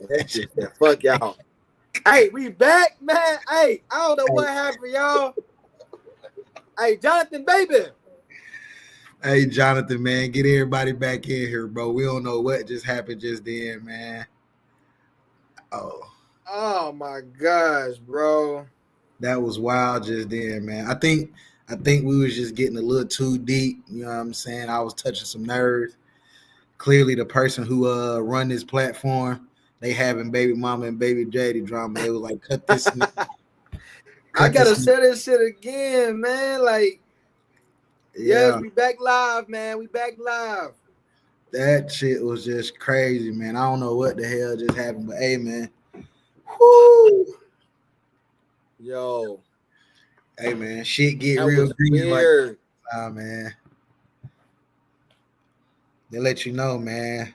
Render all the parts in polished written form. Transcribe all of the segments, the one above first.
That shit, man. Fuck y'all. Hey, we back, man. Hey, I don't know what happened, y'all. Hey, Jonathan, baby. Hey, Jonathan, man, get everybody back in here, bro. We don't know what just happened just then, man. Oh my gosh, bro. That was wild just then, man. I think we was just getting a little too deep. You know what I'm saying? I was touching some nerves. Clearly, the person who run this platform, they having baby mama and baby daddy drama. They was like, cut this. I gotta say this shit again, man. Like, yes, we back live, man. We back live. That shit was just crazy, man. I don't know what the hell just happened, but hey, man. Woo. Yo. Hey, man. Shit get real green like man. They let you know, man.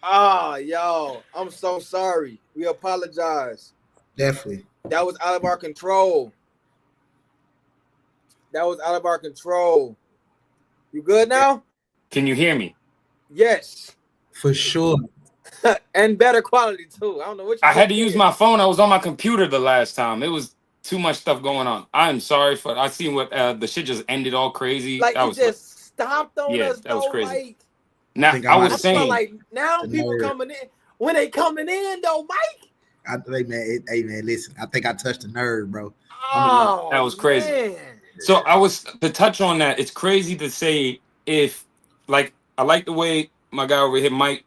Yo. I'm so sorry. We apologize. Definitely. That was out of our control. You good now? Can you hear me? Yes. For sure. And better quality too. I don't know what I had to use my phone. I was on my computer the last time. It was too much stuff going on. I'm sorry for. I seen what the shit just ended all crazy. Like that it just stomped on us. That was crazy. Like, now I was saying, like now people coming in. When they coming in though, Mike. Hey man, listen. I think I touched a nerve, bro. That was crazy. Man. So I was to touch on that. It's crazy to say if, like, I like the way my guy over here, Mike,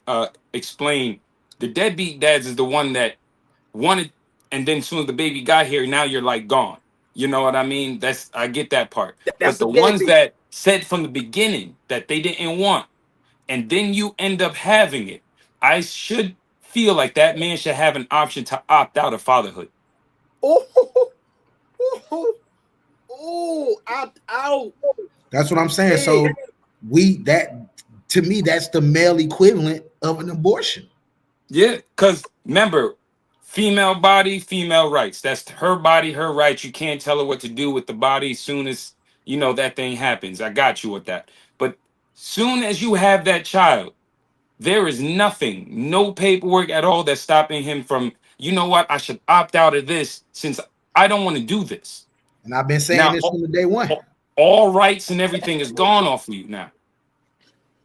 explained. The deadbeat dads is the one that wanted, and then soon as the baby got here, now you're like gone. You know what I mean? I get that part. But the ones that said from the beginning that they didn't want, and then you end up having it, I should feel like that man should have an option to opt out of fatherhood. Opt out. That's what I'm saying. So to me, that's the male equivalent of an abortion. Yeah, because remember, female body, female rights. That's her body, her rights. You can't tell her what to do with the body as soon as, that thing happens. I got you with that. But soon as you have that child, there is nothing, no paperwork at all that's stopping him from, you know what, I should opt out of this since I don't want to do this. And I've been saying this from the day one. All rights and everything is gone off of you now.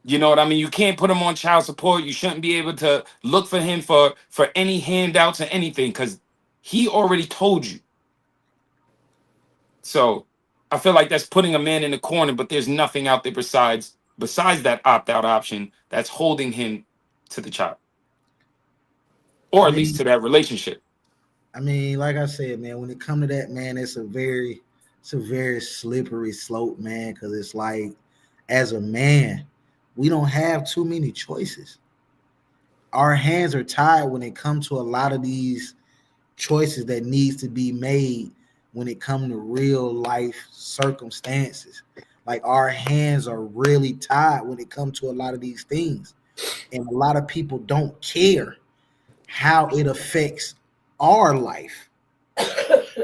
You know what I mean? You can't put him on child support. You shouldn't be able to look for him for any handouts or anything because he already told you. So I feel like that's putting a man in the corner, but there's nothing out there besides that opt-out option that's holding him to the child. Or at least to that relationship. I mean, like I said, man, when it comes to that, man, it's a very slippery slope, man, because it's like, as a man, we don't have too many choices. Our hands are tied when it comes to a lot of these choices that needs to be made when it comes to real life circumstances. Like, our hands are really tied when it comes to a lot of these things. And a lot of people don't care how it affects our life. You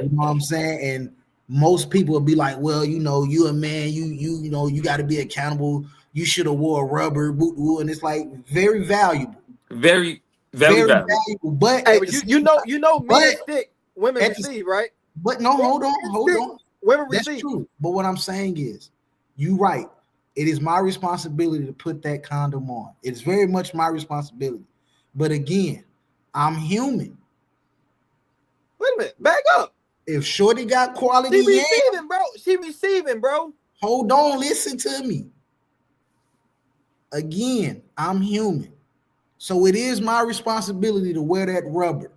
know what I'm saying? And most people will be like, well, you a man, you got to be accountable. You should have wore rubber, and it's like very valuable. Very, very valuable. But hey, men stick, women receive, right? But no, hold on. Women That's receive. true. But what I'm saying is, you right. It is my responsibility to put that condom on. It's very much my responsibility. But again, I'm human. Wait a minute, back up. If Shorty got quality, She receiving, bro. Hold on, listen to me. Again, I'm human. So it is my responsibility to wear that rubber.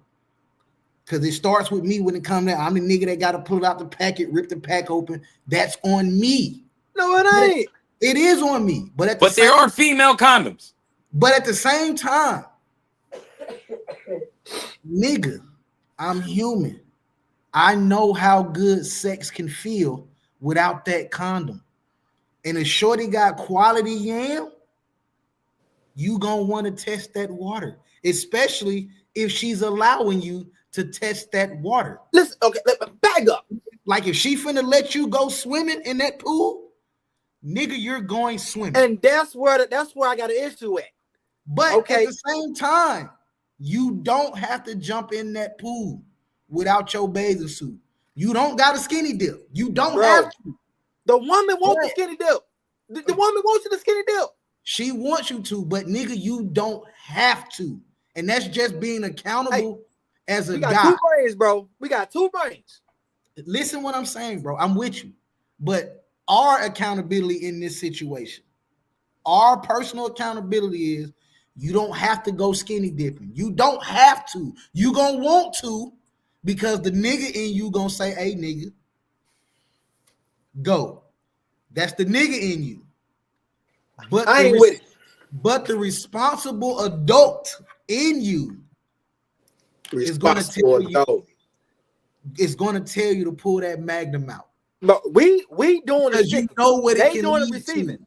Because it starts with me when it comes down. I'm the nigga that got to pull out the packet, rip the pack open. That's on me. No, it ain't. It is on me. But there are female condoms. But at the same time, nigga, I'm human. I know how good sex can feel without that condom. And if Shorty got quality yam, you gonna want to test that water, especially if she's allowing you to test that water. Listen, okay, back up. Like, if she finna let you go swimming in that pool, nigga, you're going swimming. And that's where I got an issue at. But Okay. at the same time, you don't have to jump in that pool without your bathing suit. You don't got a skinny dip. You don't Bro. have to. The woman wants the Yeah. skinny dip. The woman wants you to skinny dip. She wants you to, but nigga, you don't have to. And that's just being accountable as a We got guy. 2 brains, bro. We got 2 brains. Listen what I'm saying, bro. I'm with you. But our accountability in this situation, our personal accountability is you don't have to go skinny dipping. You don't have to. You gonna want to because the nigga in you gonna say, hey, nigga, go. That's the nigga in you. But I ain't with it. But the responsible adult in you is going to tell you. It's going to tell you to pull that magnum out. But we doing Because you it. know what They it can doing the lead receiving. to.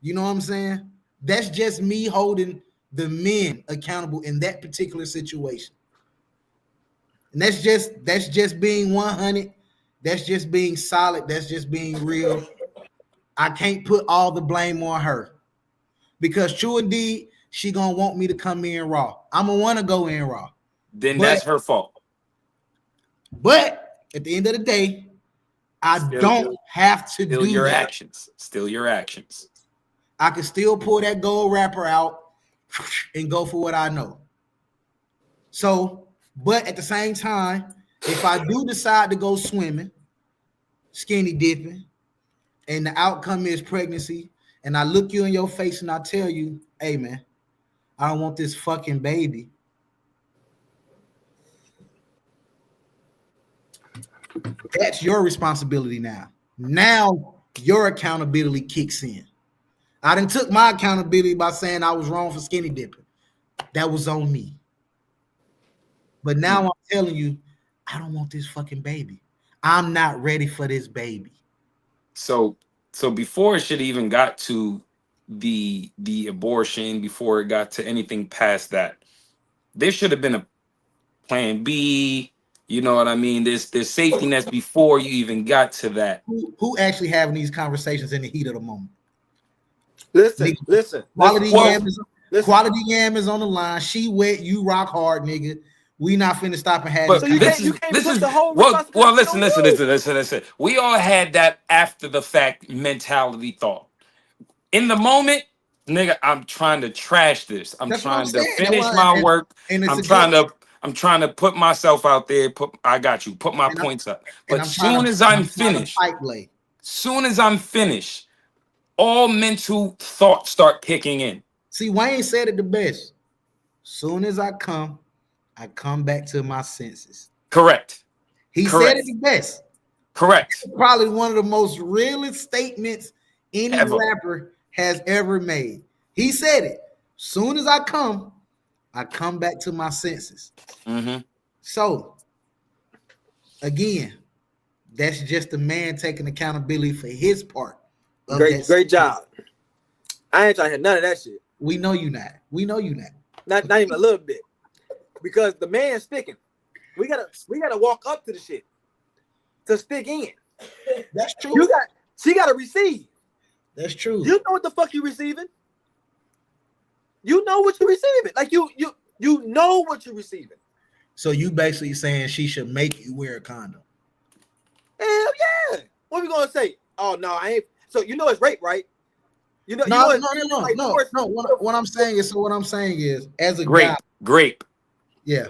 You know what I'm saying? That's just me holding the men accountable in that particular situation. And that's just being 100. That's just being solid. That's just being real. I can't put all the blame on her. Because true indeed, she gonna want me to come in raw. I'm gonna want to go in raw. Then that's her fault. But at the end of the day, I don't have to Still do your that. actions. Still your actions. I can still pull that gold wrapper out and go for what I know. So, but at the same time, if I do decide to go swimming, skinny dipping, and the outcome is pregnancy, and I look you in your face and I tell you, hey man, I don't want this fucking baby. That's your responsibility now. Now your accountability kicks in. I done took my accountability by saying I was wrong for skinny dipping. That was on me. But now I'm telling you, I don't want this fucking baby. I'm not ready for this baby. So before it should even got to the abortion, before it got to anything past that, there should have been a plan B. You know what I mean? There's safety nets before you even got to that. Who actually having these conversations in the heat of the moment? Listen. Quality Yam is on the line. She wet, you rock hard, nigga. We not finna stop and have But this. you can't put the whole well, listen. We all had that after the fact mentality thought. In the moment, nigga, I'm trying to trash this. I'm trying to finish my work. I'm trying to put myself out there. I got you. Put my points up. But soon as I'm finished, all mental thoughts start kicking in. See, Wayne said it the best. Soon as I come back to my senses. Correct. He said it the best. Correct. It's probably one of the most realest statements any rapper has ever made. He said it. Soon as I come back to my senses. Mm-hmm. So, again, that's just the man taking accountability for his part. Great job. I ain't trying to hear none of that shit. We know you not. Not even a little bit. Because the man's sticking. We gotta walk up to the shit to stick in. That's true. She gotta receive. That's true. You know what the fuck you receiving? You know what you're receiving. Like you know what you're receiving. So you basically saying she should make you wear a condom? Hell yeah. What are we gonna say? Oh no, I ain't. So you know it's rape, right? No. What I'm saying is, as a guy, grape. Yeah.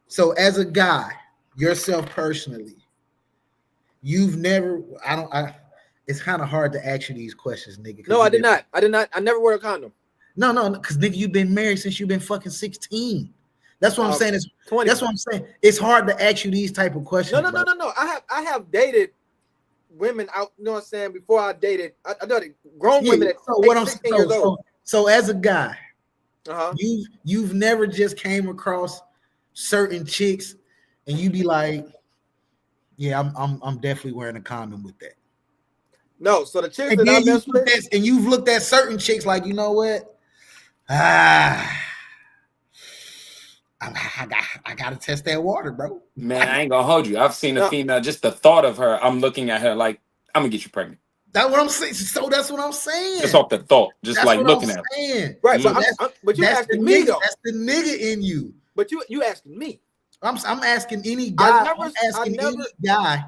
So as a guy, yourself personally, you've never. It's kind of hard to ask you these questions, nigga. No, I did not. I never wore a condom. No, because nigga, you've been married since you've been fucking 16. That's what I'm saying. It's 20. That's what I'm saying. It's hard to ask you these type of questions. No. I have dated women out. You know what I'm saying? Before I dated grown women at 16 years old. So as a guy, uh-huh. you've never just came across certain chicks and you be like, yeah, I'm definitely wearing a condom with that. No, so the chicks that I mess with, and you've looked at certain chicks like, you know what? I gotta test that water, bro. Man, I ain't gonna hold you. I've seen a female, just the thought of her, I'm looking at her like, I'm gonna get you pregnant. That's what I'm saying. So that's what I'm saying. Just off the thought, just that's like what looking I'm at saying. Right, So but you asking me though. That's the nigga in you. But you asking me. I'm asking any guy. Any guy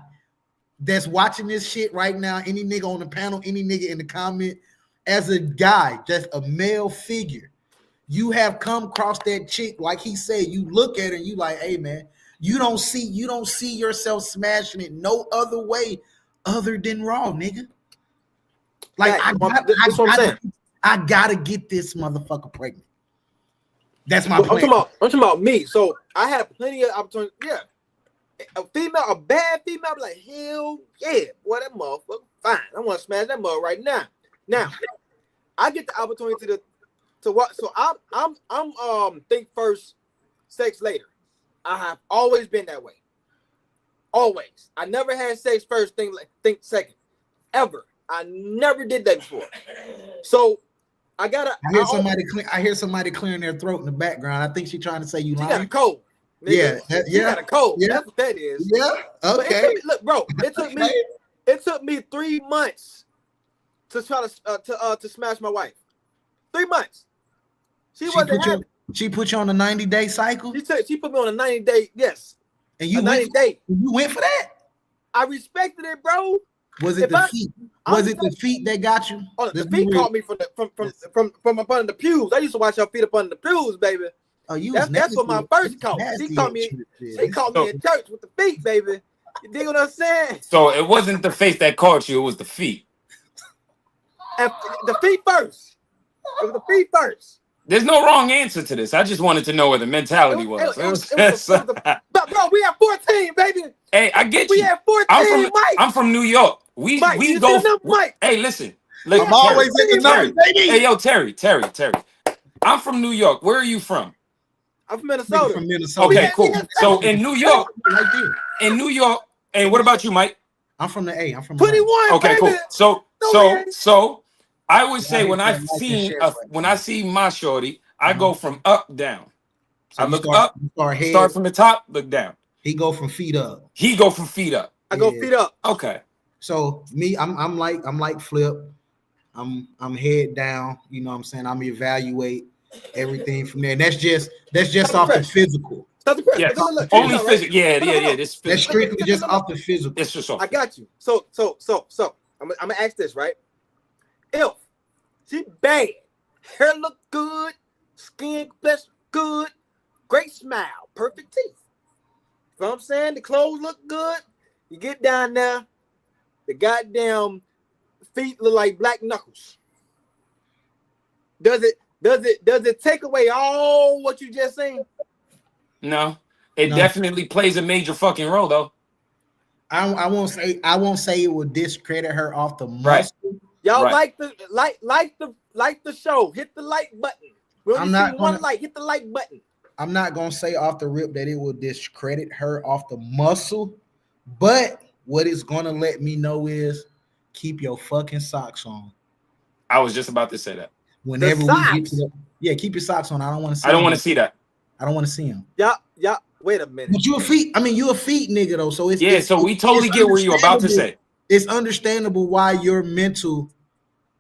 that's watching this shit right now, any nigga on the panel, any nigga in the comment, as a guy, just a male figure, you have come across that chick, like he said, you look at her and you like, hey man, you don't see yourself smashing it no other way other than Raw, nigga. Like I gotta get this motherfucker pregnant. That's my plan. I'm talking about me. So I had plenty of opportunities. Yeah. A bad female, I'm like, hell yeah, boy, that motherfucker fine. I want to smash that mother right now. Now, I get the opportunity to what? So I'm think first, sex later. I have always been that way. Always. I never had sex first, think second, ever. I never did that before. So I hear somebody clearing their throat in the background. I think she's trying to say you lying. Got a cold. Nigga. Yeah, got a cold. Yeah. That's what that is. Yeah. Okay. Look, bro. It took me 3 months to try to smash my wife. 3 months. She put you on a 90-day cycle. She put me on a 90-day. Yes. And you went for that. I respected it, bro. Was it the feet? Was it the feet that got you? Oh, the feet caught me from up under the pews. I used to watch your feet up under the pews, baby. Oh, that's what my first caught. She caught me in church with the feet, baby. You dig what I'm saying? So it wasn't the face that caught you; it was the feet. And the feet first. It was the feet first. There's no wrong answer to this. I just wanted to know where the mentality was. Bro, we have 14, baby. Hey, I get you. We have 14, I'm from New York. We go. Hey, listen. I'm always in the number, baby. Hey, yo, Terry. I'm from New York. Where are you from? I'm from Minnesota. Okay, cool. So in New York, and what about you, Mike? I'm from the A. I'm from 21. Okay, baby. Cool. So I would say when I see my shorty, I go from up down. So I look up, start from the top, look down. He go from feet up. He go from feet up. I go feet up. Okay. So me, I'm like Flip. I'm head down. You know what I'm saying? I'm evaluate everything from there. And that's just off the physical. Yeah, only physical. Yeah. That's strictly just off the physical. It's just off. I got you. So I'm gonna ask this, right? If she bad, hair look good, skin complexion good, great smile, perfect teeth. You know what I'm saying? The clothes look good. You get down there, the goddamn feet look like black knuckles. Does it take away all what you just seen? No, it definitely plays a major fucking role, though. I won't say it will discredit her off the muscle. Right. Y'all like the show. Hit the like button. Hit the like button. I'm not gonna say off the rip that it will discredit her off the muscle, but what it's gonna let me know is keep your fucking socks on. I was just about to say that. Whenever we get to keep your socks on. I don't want to see. I don't want to see that. I don't want to see them. Yeah. Wait a minute. But you a feet nigga though. So so we totally get what you're about to say. It's understandable why your mental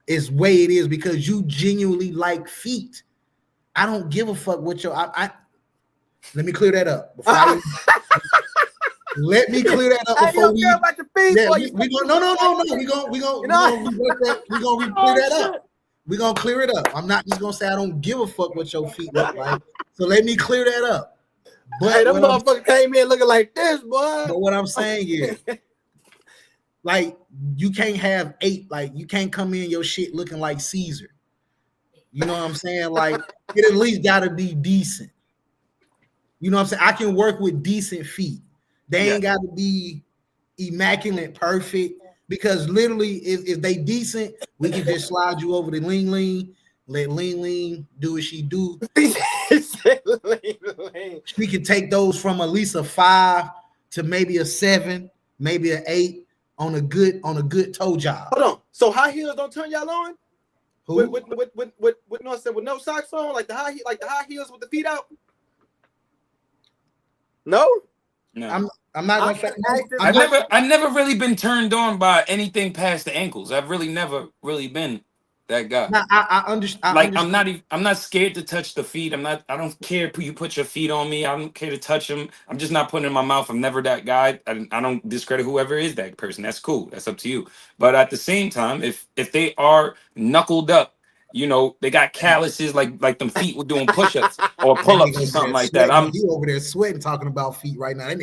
is way it is because you genuinely like feet. I don't give a fuck what your let me clear that up. Let me clear that up before we. About your feet, we go. No. We gonna clear that up. We're gonna clear it up. I'm not just gonna say I don't give a fuck what your feet look like. So let me clear that up. But hey, that motherfucker came in looking like this, boy. But what I'm saying is, like, you can't have 8. Like, you can't come in your shit looking like Caesar. You know what I'm saying? Like, it at least gotta be decent. You know what I'm saying? I can work with decent feet. They ain't gotta be immaculate, perfect. Because literally, if they decent, we can just slide you over to Ling Ling, let Ling Ling do what she do. We can take those from at least a 5 to maybe a 7, maybe an 8 on a good toe job. Hold on. So high heels don't turn y'all on? Who? With no socks on, like the high heels with the feet out? No. I'm I'm not I gonna say. can ask this I've question. never really been turned on by anything past the ankles. I've really never really been that guy. Now, I understand. Like I'm not scared to touch the feet. I don't care if you put your feet on me. I don't care to touch them. I'm just not putting it in my mouth. I'm never that guy. I don't discredit whoever is that person. That's cool. That's up to you. But at the same time, if they are knuckled up, you know, they got calluses like them feet were doing push-ups or That pull-ups nigga or over something there like that. sweating. He over there sweating, talking about feet right now. That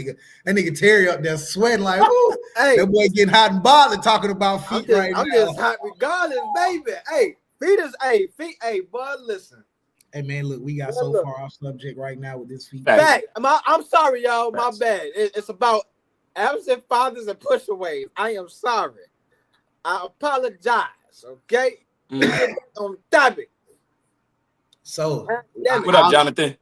nigga Terry up there sweating like, ooh, Hey, that boy getting hot and bothered talking about feet right I'm now. just hot regardless, baby. Hey, feet. Hey, bud, listen. Hey man, look, we got Well, so look. far off subject right now with this feet. Facts. Fact. I'm sorry, y'all. My Facts. bad. It's about absent fathers and pushaways. I am sorry. I apologize. Okay. Mhm. On topic. So Damn it. What up, Jonathan?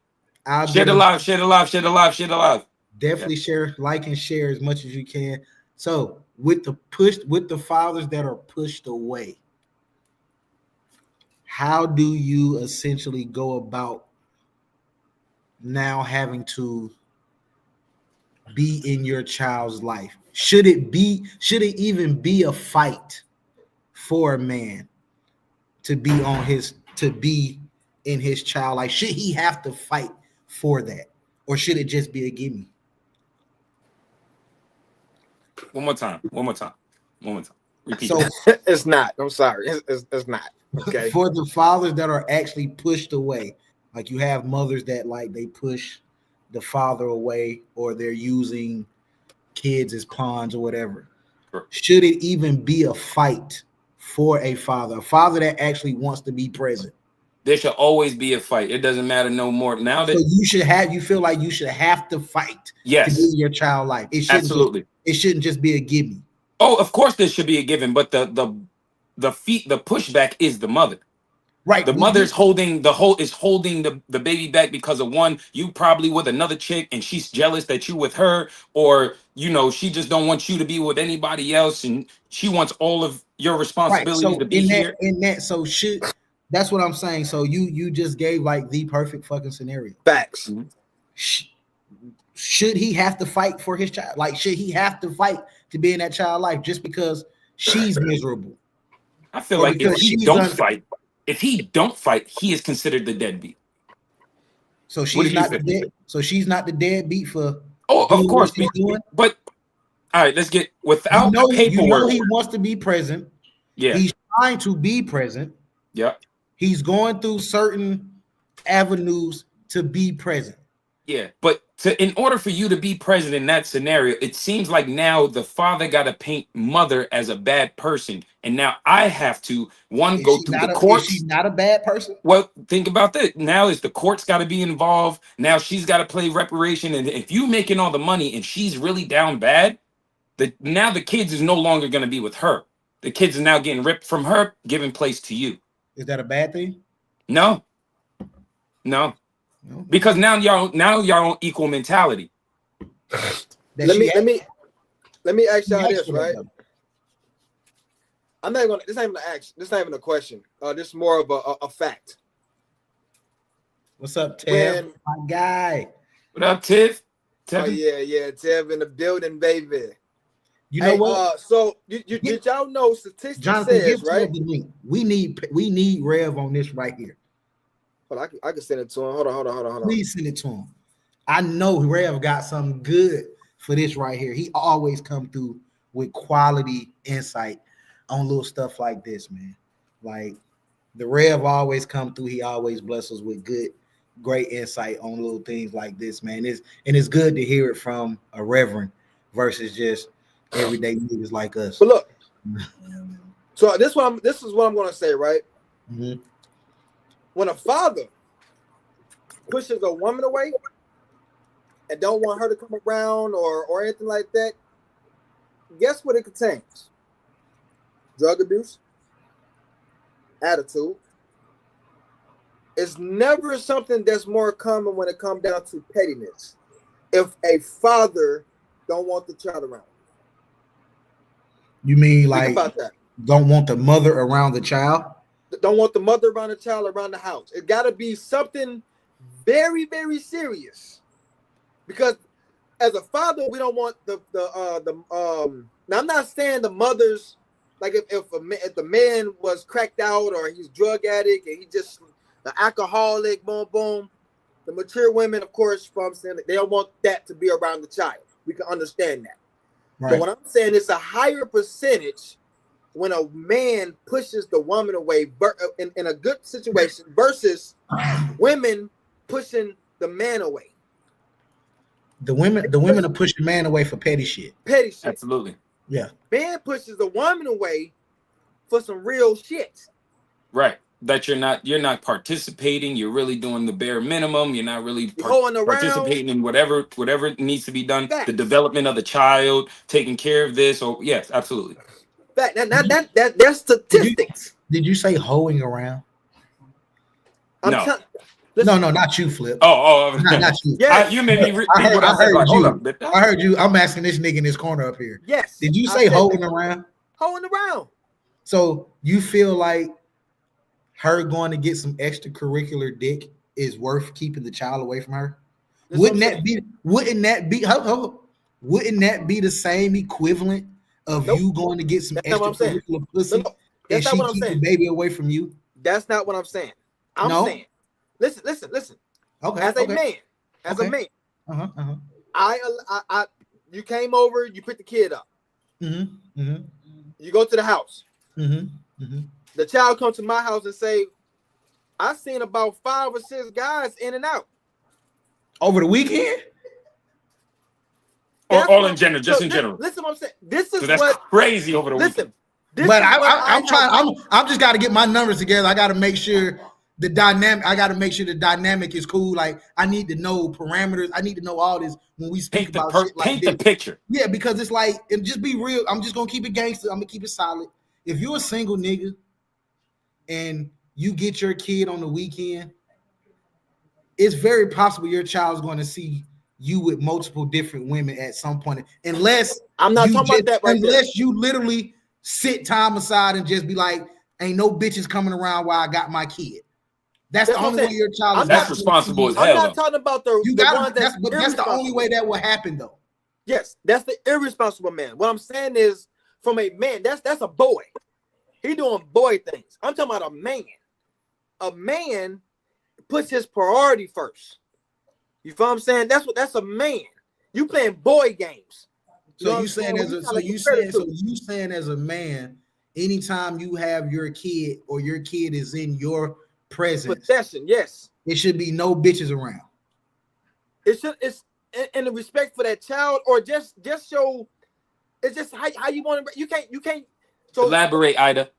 I'll Share get the live, share the live, share the live, share the live. definitely share, like, and share as much as you can. So with the fathers that are pushed away, how do you essentially go about now having to be in your child's life? Should it even be a fight for a man to be in his child life? Should he have to fight for that, or should it just be a gimme? One more time. Repeat So that. It's not. I'm sorry. It's not. Okay. for the fathers that are actually pushed away, like you have mothers that like they push the father away, or they're using kids as pawns or whatever. Sure. Should it even be a fight for a father that actually wants to be present? There should always be a fight. It doesn't matter no more. Now that So you feel like you should have to fight to yes, be in your child life. absolutely. It shouldn't just be a gimme. Oh, of course there should be a given, but the pushback is the mother. Right. The mother's holding the baby back because of one, you probably with another chick and she's jealous that you with her, or you know, she just don't want you to be with anybody else and she wants all of your responsibilities to be here. That's what I'm saying. So you just gave like the perfect fucking scenario. Facts. Mhm. Should he have to fight for his child? Like, should he have to fight to be in that child life just because she's miserable? I feel Or like because if he she's don't fight, he is considered the deadbeat. So What she's do you not think? the deadbeat for Oh, of doing course. what she's doing. But all right, let's get without paperwork. He wants to be present. Yeah. He's trying to be present. Yeah. He's going through certain avenues to be present. Yeah. But in order for you to be present in that scenario, it seems like now the father got to paint mother as a bad person. And now I have to go through the courts. Is she not a bad person? Well, think about that. Now is the courts got to be involved. Now she's got to play reparation. And if you making all the money and she's really down bad, now the kids is no longer going to be with her. The kids are now getting ripped from her, giving place to you. Is that a bad thing? No. Because now y'all on equal mentality. Let me ask y'all this, right? I'm not gonna. This ain't even a question. This is more of a fact. What's up, Tev? My guy. What up, Tiff? Oh yeah, Tev in the building, baby. You know what? So did y'all know statistics Jonathan, says, right? The link. We need Rev on this right here. Hold on, I can send it to him. Hold on. Please send it to him. I know Rev got something good for this right here. He always come through with quality insight on little stuff like this, man. Like the Rev always come through. He always blesses us with great insight on little things like this, man. It's good to hear it from a reverend versus just everyday niggas like us. But look, so this is what I'm gonna say, right? Mm-hmm. When a father pushes a woman away and don't want her to come around or anything like that, guess what it contains? Drug abuse, attitude. It's never something that's more common when it comes down to pettiness. If a father don't want the child around. You mean Think like about that. Don't want the mother around the child? Don't want the mother around the child around the house. It got to be something very, very serious. Because as a father, we don't want the now I'm not saying the mothers, like if the man was cracked out or he's drug addict and he just an alcoholic, boom, boom. The mature women, of course, from saying they don't want that to be around the child. We can understand that. Right. But what I'm saying is a higher percentage when a man pushes the woman away in a good situation versus women pushing the man away. The women are pushing man away for petty shit. Petty shit. Absolutely. Yeah. Man pushes the woman away for some real shit. Right. That you're not participating. You're really doing the bare minimum. You're not really participating in whatever needs to be done. Facts. The development of the child, taking care of this. Oh, yes, absolutely. That's statistics. Did you say hoeing around? No. No, not you, Flip. Oh, not you. Yes. You made me repeat what I I said. heard Hold you. up. I heard you. I'm asking this nigga in this corner up here. Yes. Did you say hoeing around? Hoeing around. So you feel like her going to get some extracurricular dick is worth keeping the child away from her? Wouldn't that be the same equivalent of you going to get some extracurricular pussy and she keep the baby away from you? That's not what I'm saying. I'm saying, listen. Okay. As a man, I you came over, you picked the kid up. You go to the house. The child comes to my house and say, I've seen about 5 or 6 guys in and out. Over the weekend? Or all in general, just in general. Listen what I'm saying. This is that's crazy over the weekend. But I'm just got to get my numbers together. I got to make sure the dynamic is cool. Like, I need to know parameters. I need to know all this when we speak about shit like paint the picture. Yeah, because it's like, and just be real. I'm just going to keep it gangster. I'm going to keep it solid. If you're a single nigga and you get your kid on the weekend, it's very possible your child's going to see you with multiple different women at some point. Unless I'm not talking about that right unless you literally sit time aside and just be like, ain't no bitches coming around while I got my kid. That's the only way your child is. That's responsible as hell. I'm not talking about the one that's the only way that will happen though. Yes, that's the irresponsible man. What I'm saying is, from a man, that's a boy. He doing boy things. I'm talking about a man. A man puts his priority first. You feel what I'm saying? That's a man. You playing boy games. So you saying as a man, anytime you have your kid or your kid is in your presence, possession, yes, it should be no bitches around. It's in the respect for that child, or just show. It's just how you want to. You can't. So elaborate, Ida.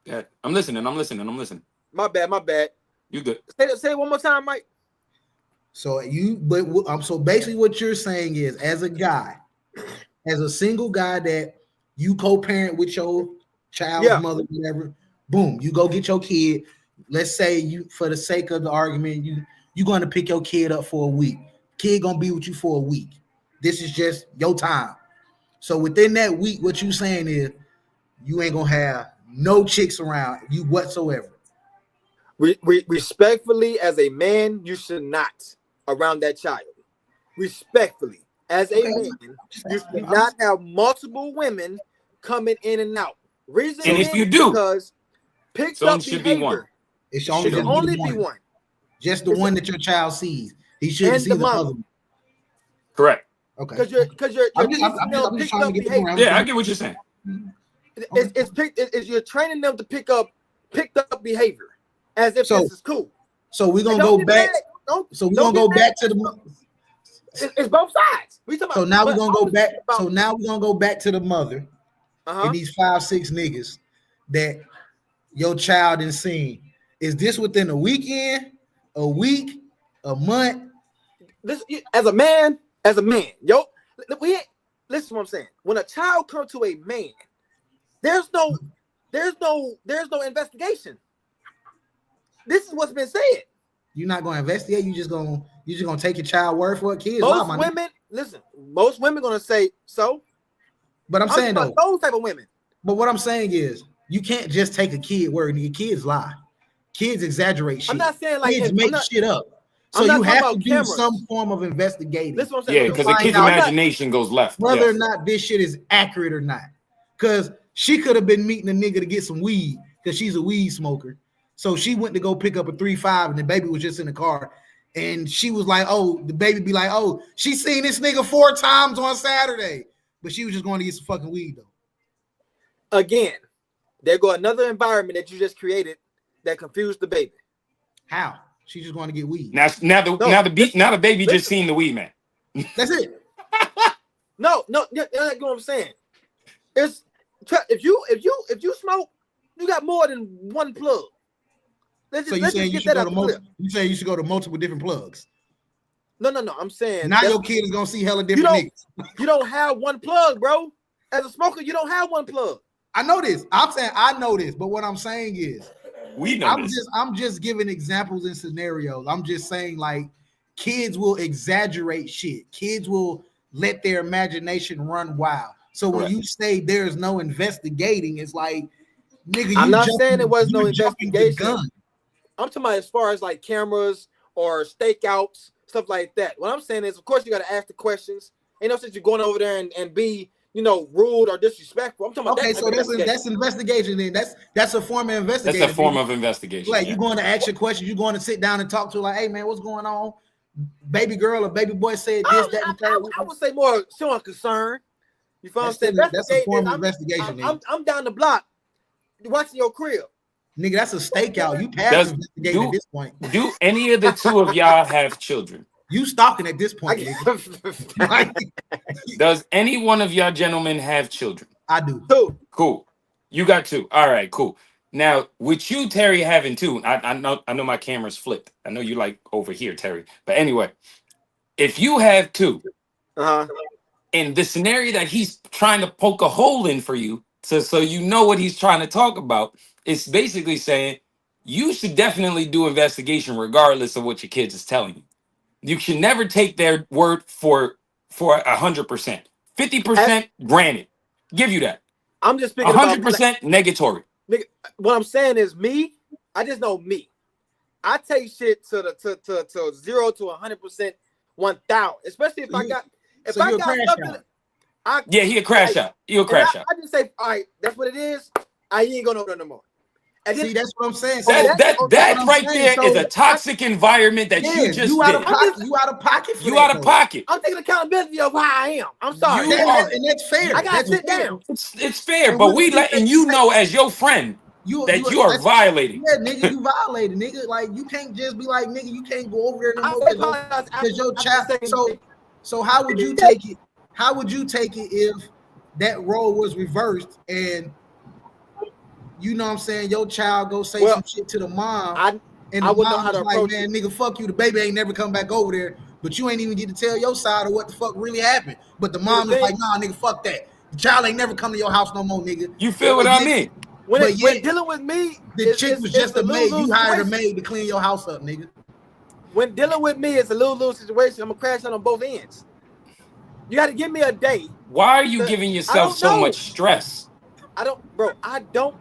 Yeah, I'm listening. My bad. You good? Say it one more time, Mike. So so basically what you're saying is, as a guy, as a single guy that you co-parent with your child's mother, whatever, boom, you go get your kid. Let's say you, for the sake of the argument, you're going to pick your kid up for a week. Kid gonna be with you for a week. This is just your time. So within that week, what you saying is you ain't gonna have no chicks around you whatsoever. Respectfully, as a man, you should not around that child. Respectfully, as a man, you should not have multiple women coming in and out. Reason and if you do, because picked up should behavior, be one. It should only be one. Just the one that your child sees. He shouldn't see the other one. Correct. Okay. Because you're I'm just trying to get around. Yeah, I get what you're saying. You're training them to pick up behavior as if this is cool. So we're gonna go back. So we're gonna go back to the. It's both sides. So now we're gonna go back. So now we're gonna go back to the mother and these 5-6 niggas that your child is seeing. Is this within a weekend, a week, a month? This as a man, yo. Listen to what I'm saying. When a child comes to a man, there's no investigation. This is what's been said. You're not gonna investigate. You just gonna take your child word for it. Kids, most women gonna say so. But I'm saying though, those type of women. But what I'm saying is, you can't just take a kid word. Your kids lie. Kids exaggerate shit. I'm not saying like kids make shit up. So I'm not you talking have to about do cameras. some form of investigating. Listen what I'm saying. Yeah, because the find kid's out imagination goes left. whether or Yes. not this shit is accurate or not. Because she could have been meeting a nigga to get some weed because she's a weed smoker. So she went to go pick up a 3.5 and the baby was just in the car. And she was like, oh, the baby be like, oh, she seen this nigga 4 times on Saturday. But she was just going to get some fucking weed though. Again, there go another environment that you just created that confused the baby. How? She's just going to get weed. Now the baby just seen the weed man. That's it. No, you know what I'm saying. It's if you smoke, you got more than one plug. So you saying you should go to multiple? You saying you should go to multiple different plugs? No. I'm saying now your kid is gonna see hella different niggas. You don't have one plug, bro. As a smoker, you don't have one plug. I know this. I'm saying I know this, but what I'm saying is, we know I'm just giving examples and scenarios. I'm just saying like kids will exaggerate shit. Kids will let their imagination run wild. So when you say there's no investigating, it's like, nigga, I'm not saying there was no investigation. I'm talking about as far as like cameras or stakeouts, stuff like that. What I'm saying is, of course, you got to ask the questions. Ain't no sense you going over there and be, rude or disrespectful. I'm talking about okay, so that's investigation. Then that's a form of investigation. That's a form of investigation. Like you're going to ask your questions. You're going to sit down and talk to her, like, hey man, what's going on? Baby girl or baby boy said this, that, and that. I would say more showing concern. You feel what I'm saying? That's a form of investigation. I'm down the block watching your crib. Nigga, that's a stakeout. You passed investigating at this point. Do any of the two of y'all have children? You stalking at this point, nigga. Does any one of y'all gentlemen have children? I do. Two. Cool. You got 2. All right, cool. Now, with you, Terry, having 2, I know my camera's flipped. I know you like over here, Terry. But anyway, if you have 2, in the scenario that he's trying to poke a hole in for you, so you know what he's trying to talk about, it's basically saying you should definitely do investigation regardless of what your kids is telling you. You should never take their word for 100%. 50%, granted. Give you that. I'm just speaking 100% negatory. Nigga, what I'm saying is me. I just know me. I take shit to 0 to 100%, 1,000. Especially if I got something. He a crash out. He'll crash out. I just say, all right, that's what it is. I ain't gonna over there no more. And see, that's what I'm saying. That right there is a toxic environment that you just you out of pocket. You out of pocket. You out of pocket. I'm taking accountability of how I am. I'm sorry. And that's fair. I gotta sit down. It's fair, but we letting you know as your friend that you are violating. Yeah, nigga, you violated, nigga. Like you can't just be like, nigga, you can't go over there no more because your child. So how would you take it? How would you take it if that role was reversed and you know what I'm saying, your child go say some shit to the mom and the mom was like, man, nigga, fuck you. The baby ain't never come back over there, but you ain't even get to tell your side of what the fuck really happened. But the mom is like, nah, nigga, fuck that. The child ain't never come to your house no more, nigga. You feel what I mean? When dealing with me, the chick was just a maid. You hired a maid to clean your house up, nigga. When dealing with me, it's a lose-lose situation. I'm gonna crash out on both ends. You got to give me a day. Why are you giving yourself so much stress? I don't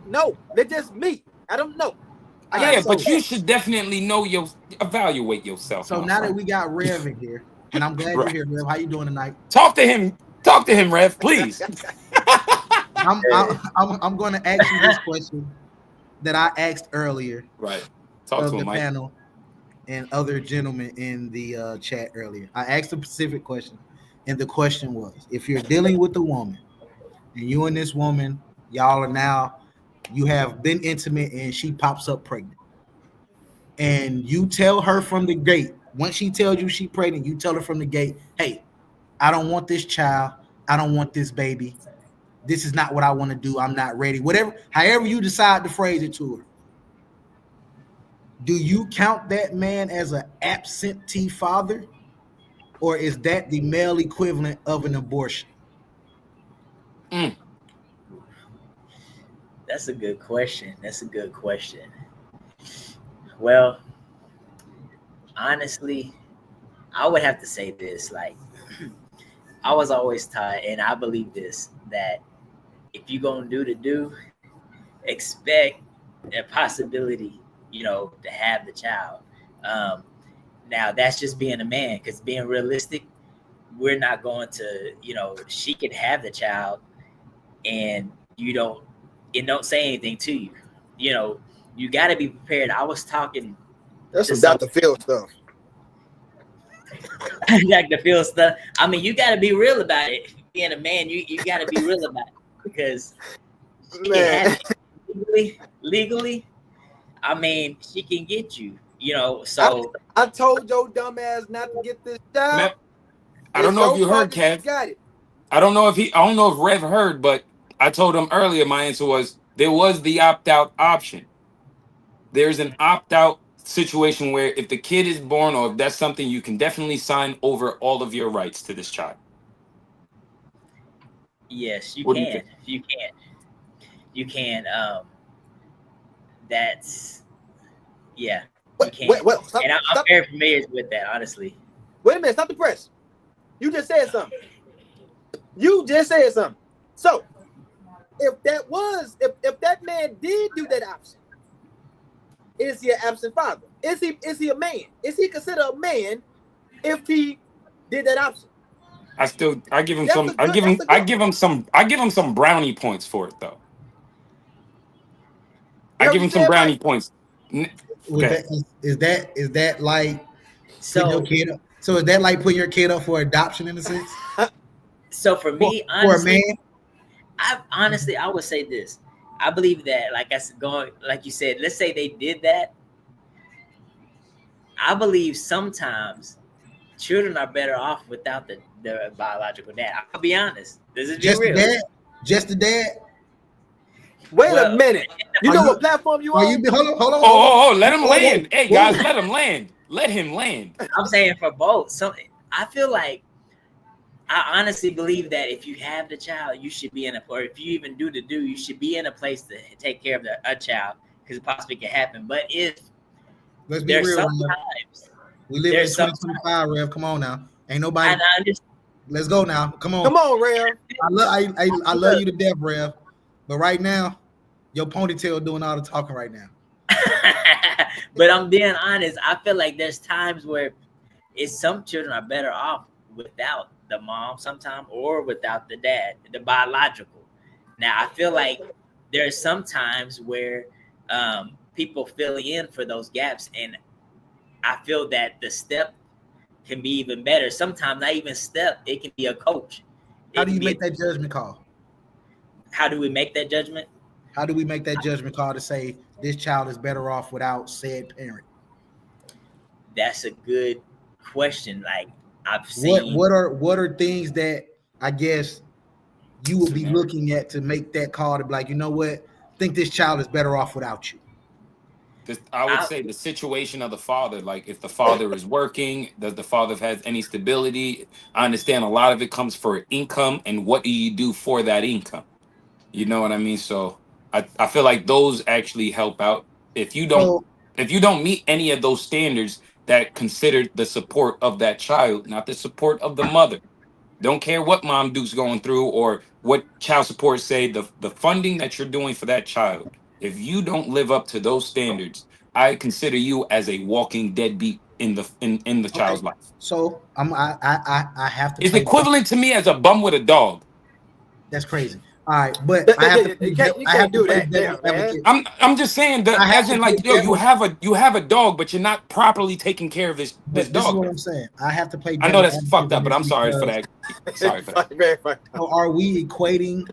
know. They're just me. I don't know. But you should definitely know evaluate yourself. So now that we got Rev in here, and I'm glad you're here, Rev. How you doing tonight? Talk to him, Rev, please. I'm going to ask you this question that I asked earlier. Right. Talk to the Mike. panel and other gentlemen in the chat earlier. I asked a specific question, and the question was: if you're dealing with a woman, and you and this woman, y'all are now, you have been intimate, and she pops up pregnant, and you tell her from the gate. Once she tells you she's pregnant, you tell her from the gate, hey, I don't want this child. I don't want this baby. This is not what I want to do. I'm not ready. Whatever, however you decide to phrase it to her. Do you count that man as an absentee father? Or is that the male equivalent of an abortion? That's a good question. Well, honestly, I would have to say this. Like, I was always taught, and I believe this, that if you're going to do, expect a possibility, to have the child. Now that's just being a man, because being realistic, we're not going to, she can have the child and it don't say anything to you. You got to be prepared. I was talking That's to some Dr. Phil stuff. like the feel stuff. I mean, you got to be real about it. Being a man, you got to be real about it, because she can Man. have it legally. I mean, she can get you. So I told your dumb ass not to get this child. Man, I don't know if you heard, Kev. Got it. I don't know if Rev heard, but I told him earlier my answer was there was the opt-out option. There's an opt-out situation where if the kid is born, or if that's something, you can definitely sign over all of your rights to this child. yes, you What do you can. think? You can. That's yeah. Wait, You can. stop, And I'm stop. very familiar with that, honestly. Wait a minute, stop the press. You just said something. So if that man did do that option, is he an absent father? Is he a man? Is he considered a man if he did that option? I give him That's some a I good- give him that's a I good- give him some brownie points for it though. You I know give what him you some said, brownie Mike? points. With Okay. is that like putting your So kid up? So is that like putting your kid up for adoption in a sense? for me, For a honestly, man? I would say this. I believe that, like I said, like you said, let's say they did that. I believe sometimes children are better off without the biological dad. I'll be honest. This is Just the real. dad? Just the dad? Wait a Well, minute. You Are know you- what platform you Are on? you hold on? Oh, let him Whoa, land. Hey whoa. guys, let him land. Let him land. I'm saying for both. So I feel like I honestly believe that if you have the child, you should be or if you even you should be in a place to take care of a child, because it possibly can happen. But if Let's be there's real. Rev. sometimes, We live in there's 2025, Rev. Come on now. Ain't nobody. and I just Let's go now. Come on. Come on, Rev. I love you to death, Rev. But right now, your ponytail doing all the talking right now. but I'm being honest. I feel like there's times where some children are better off without the mom sometimes, or without the dad, the biological. Now I feel like there's some times where people fill in for those gaps, and I feel that the step can be even better. Sometimes not even step, it can be a coach. How do you make that judgment call? How do we make that judgment? How do we make that judgment call to say this child is better off without said parent? That's a good question. Like I've seen What are things that I guess you would be looking at to make that call to be like, you know what? I think this child is better off without you. I would say the situation of the father, like if the father is working, does the father have any stability? I understand a lot of it comes for income, and what do you do for that income? You know what I mean? So I feel like those actually help out. If you don't meet any of those standards that consider the support of that child, not the support of the mother. Don't care what Mom Duke's going through or what child support say, the funding that you're doing for that child. If you don't live up to those standards, I consider you as a walking deadbeat in the child's life. So I have to. It's equivalent to me as a bum with a dog. That's crazy. All right, but I have to. You can't do that. Damn, man. I'm just saying that as in like you have a dog, but you're not properly taking care of this This is dog. what I'm saying. I have to play. I know that's devil's fucked up, advocate but I'm sorry for because that. Sorry for that. Very fucked up. So are we equating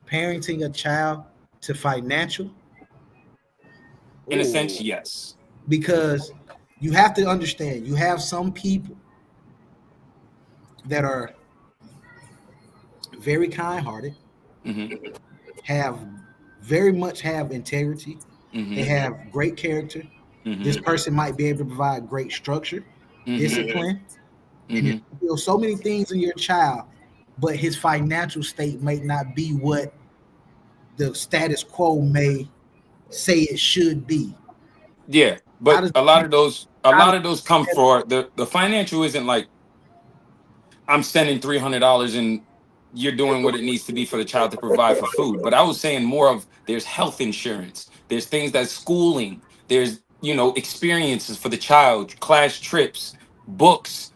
parenting a child to financial? In a sense, yes. Because you have to understand, you have some people that are very kind-hearted, Mm-hmm. have very much have integrity, Mm-hmm. they have great character. Mm-hmm. This person might be able to provide great structure, Mm-hmm. discipline, and Mm-hmm. you feel so many things in your child, but his financial state may not be what the status quo may say it should be. Yeah, How but does- a lot of those how come for the financial isn't like I'm sending $300 and you're doing what it needs to be for the child to provide for food. But I was saying more of there's health insurance, there's things that's schooling, there's experiences for the child, class trips, books,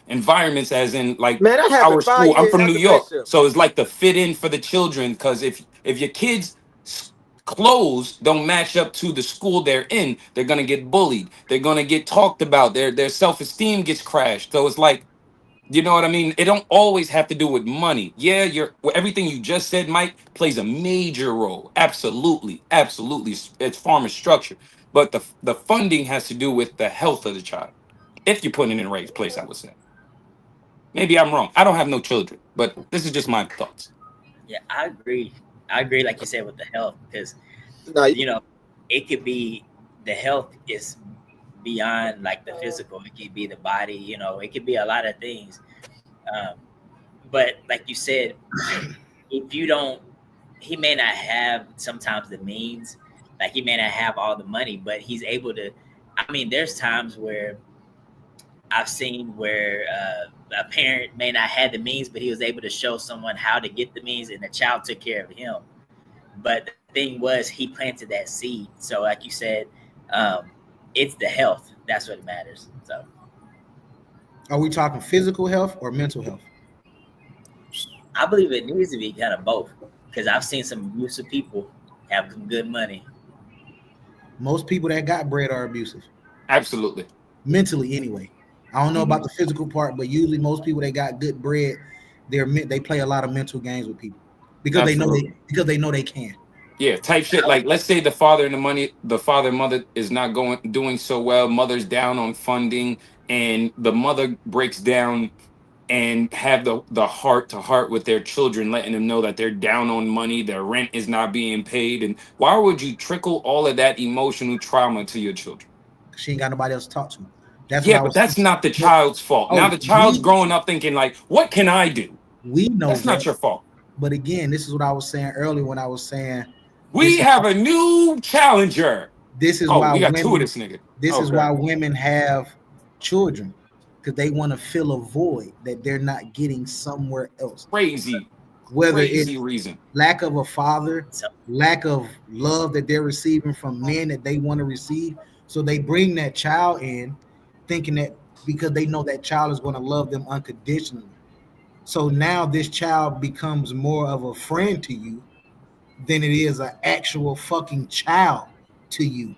environments, as in like Man, that happened our 5 school. I'm years from after New York, relationship. so it's like the fit in for the children. Because if your kids' clothes don't match up to the school they're in, they're gonna get bullied. They're gonna get talked about. Their self esteem gets crashed. So it's like, you know what I mean? It don't always have to do with money. Yeah, everything you just said, Mike, plays a major role. Absolutely, absolutely. It's far more structure, but the funding has to do with the health of the child. If you're putting it in the right place, I would say. Maybe I'm wrong. I don't have no children, but this is just my thoughts. Yeah, I agree. I agree, like you said, with the health, because Nah, you know, it could be the health is beyond like the physical. It could be the body. You know, it could be a lot of things. Um, but like you said, if you don't, he may not have sometimes the means. Like he may not have all the money, but he's able to. I mean, there's times where I've seen where a parent may not have the means, but he was able to show someone how to get the means, and the child took care of him. But the thing was, he planted that seed. So, like you said, it's the health. That's what matters. So, Are we talking physical health or mental health? I believe it needs to be kind of both, because I've seen some abusive people have some good money. Most people that got bread are abusive, Absolutely. mentally anyway. I don't know about the physical part, but usually most people that got good bread, they play a lot of mental games with people because Absolutely. they know they can. Yeah, type shit. Like, let's say the father and mother is not doing so well. Mother's down on funding, and the mother breaks down and have the heart to heart with their children, letting them know that they're down on money, their rent is not being paid. And why would you trickle all of that emotional trauma to your children? She ain't got nobody else to talk to. That's Yeah, what I but was that's saying. not the child's fault. Now the child's growing up thinking like, what can I do? We know That's not that. your fault. But again, this is what I was saying earlier when I was saying We have a new challenger. this is Oh, why we got two of women, this nigga. this is Okay. why women have children, because they want to fill a void that they're not getting somewhere else. Crazy Whether it's reason. lack of a father, So, lack of love that they're receiving from men that they want to receive. So they bring that child in thinking that because they know that child is going to love them unconditionally. So now this child becomes more of a friend to you than it is an actual fucking child to you.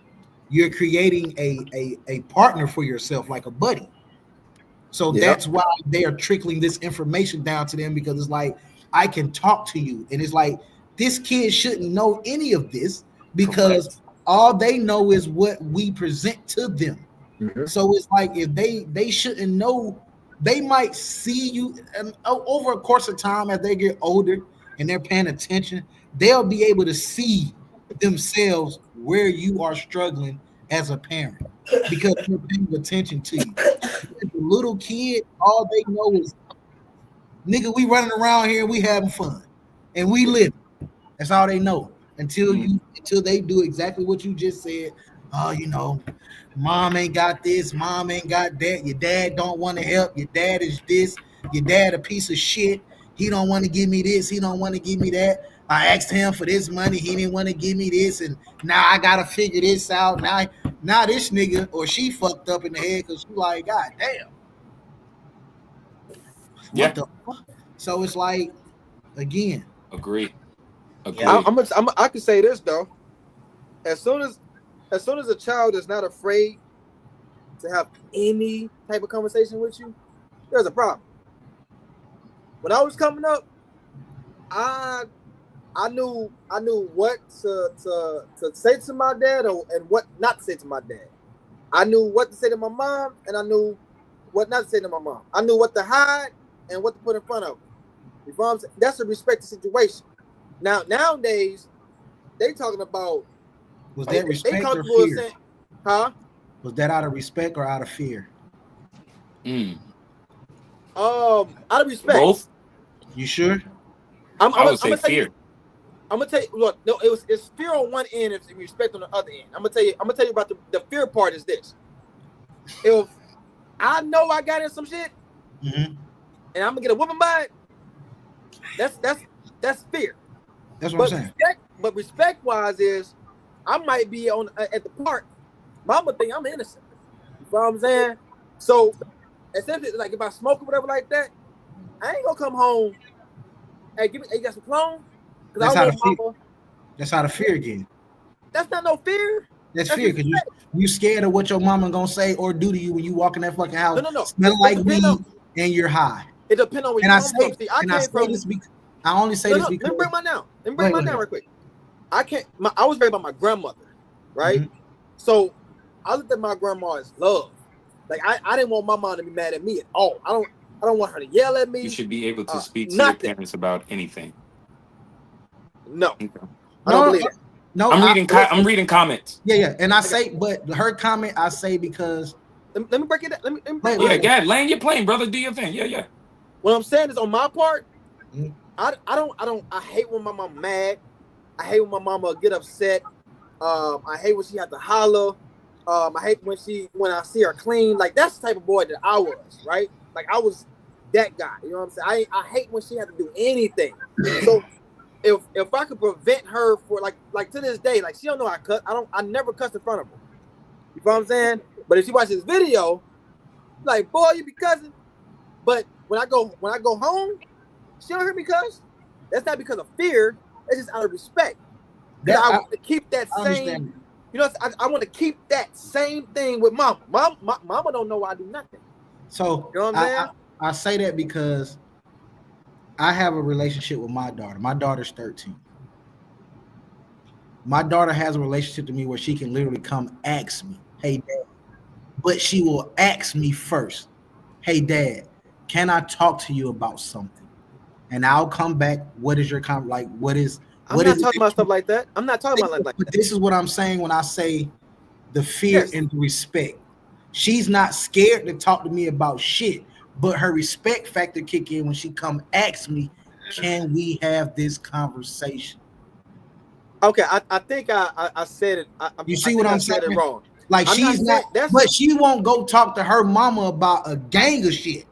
You're creating a partner for yourself, like a buddy. So that's why they are trickling this information down to them, because it's like, I can talk to you. And it's like, this kid shouldn't know any of this because Correct. all they know is what we present to them. Mhm. So it's like, if they shouldn't know, they might see you, and over a course of time as they get older and they're paying attention, they'll be able to see themselves where you are struggling as a parent because they're paying attention to you. The little kid, all they know is, nigga, we running around here, we having fun, and we live. That's all they know until they do exactly what you just said. Oh, you know, mom ain't got this, mom ain't got that. Your dad don't want to help. Your dad is this. Your dad a piece of shit. He don't want to give me this. He don't want to give me that. I asked him for this money. He didn't want to give me this, and now I gotta figure this out. Now this nigga or she fucked up in the head because she like, God damn. Yeah. What the fuck? So it's like, again. Agree. I can say this though. As soon as a child is not afraid to have any type of conversation with you, there's a problem. When I was coming up, I knew what to say to my dad and what not to say to my dad. I knew what to say to my mom, and I knew what not to say to my mom. I knew what to hide and what to put in front of them. You know what I'm saying? That's a respected situation. Nowadays, they talking about, was that respect or fear? Saying, huh? Was that out of respect or out of fear? Out of respect. Both. You sure? I would say fear. I'm gonna tell you. Look, no, it's fear on one end and respect on the other end. I'm gonna tell you about the fear part. Is this? If I know I got in some shit, and I'm gonna get a whooping by it, that's fear. That's what I'm saying. But respect wise is, I might be at the park. Mama think I'm innocent. You know what I'm saying? So essentially, like if I smoke or whatever like that, I ain't gonna come home. Hey, give me. Hey, you got some clone? Because That's I how want the fear. mama. That's how the fear again. That's not no fear. That's That's fear because respect. you scared of what your mama gonna say or do to you when you walk in that fucking house, No. smelling like It weed depend on- and you're high. It depends on where you And I come from. say, See, I and I came say from. this because I only say No, this let because me bring mine down. Let me Go bring ahead, mine go down ahead. real quick. I was raised by my grandmother, right? Mhm. So I looked at my grandma as love. Like I didn't want my mom to be mad at me at all. I don't want her to yell at me. You should be able to speak to nothing. your parents about anything. No, Okay. I don't No, believe that. no, I'm reading comments. Yeah, and I say, but her comment I say because Let me break it down. Let me break Wait, Yeah, it go down. ahead, land your plane, brother. Do your thing. Yeah. What I'm saying is on my part, Mhm. I hate when my mom mad. I hate when my mama get upset. I hate when she had to holler. I hate when I see her clean. Like that's the type of boy that I was, right? Like I was that guy. You know what I'm saying? I hate when she had to do anything. So if I could prevent her for like to this day, like she don't know I cuss. I never cuss in front of her. You know what I'm saying? But if she watches this video, like boy, you be cussing. But when I go home, she don't hear me cuss. That's not because of fear. It's just out of respect. Because I want to keep that I same. understand. You know, I want to keep that same thing with mama. Mama don't know I do nothing. So You know what I'm saying? I say that because I have a relationship with my daughter. My daughter's 13. My daughter has a relationship to me where she can literally come ask me, "Hey, Dad," but she will ask me first, "Hey, Dad, can I talk to you about something?" And I'll come back. What is your like? What is I'm what not is talking about stuff like that. I'm not talking about like But that. this is what I'm saying when I say the fear Yes. and the respect. She's not scared to talk to me about shit, but her respect factor kick in when she come ask me, "Can we have this conversation?" Okay, I think I said it. You see I what think I I'm said saying? it wrong. Like I'm not she's not, saying that's but she won't go talk to her mama about a gang of shit.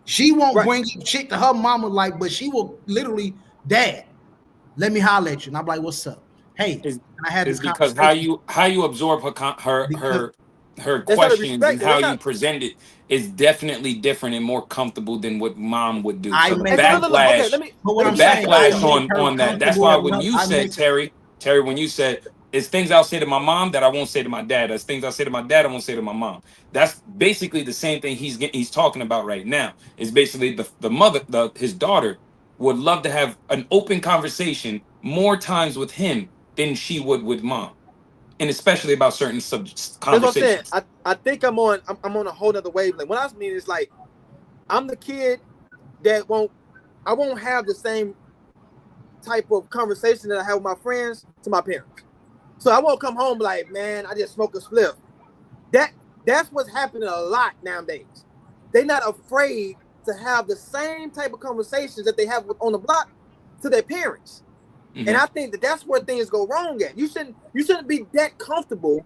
She won't right. bring up shit to her mama, like, but she will literally, "Dad, let me holler at you." And I'm like, "What's up? Hey, Is can I have is this because conversation?" how you absorb Because her That's out of questions and respect. how That's you not. present it is definitely different and more comfortable than what mom would do. I So the make And her, look. Okay, backlash, but what the let me I'm give you an saying, I backlash example. make her on that. That's comfortable why when enough. you I said make Terry, when you said it's things I'll say to my mom that I won't say to my dad. There's things I'll say to my dad I won't say to my mom. That's basically the same thing he's talking about right now. Is basically the mother, his daughter would love to have an open conversation more times with him than she would with mom, and especially about certain subjects That's what I'm saying. conversations. I think I'm on a whole nother wavelength. What I mean is like I'm the kid that I won't have the same type of conversation that I have with my friends to my parents. So I won't come home like, man, I just smoked a spliff. That's what's happening a lot nowadays. They're not afraid to have the same type of conversations that they have on the block to their parents. And I think that's where things go wrong at. You shouldn't be that comfortable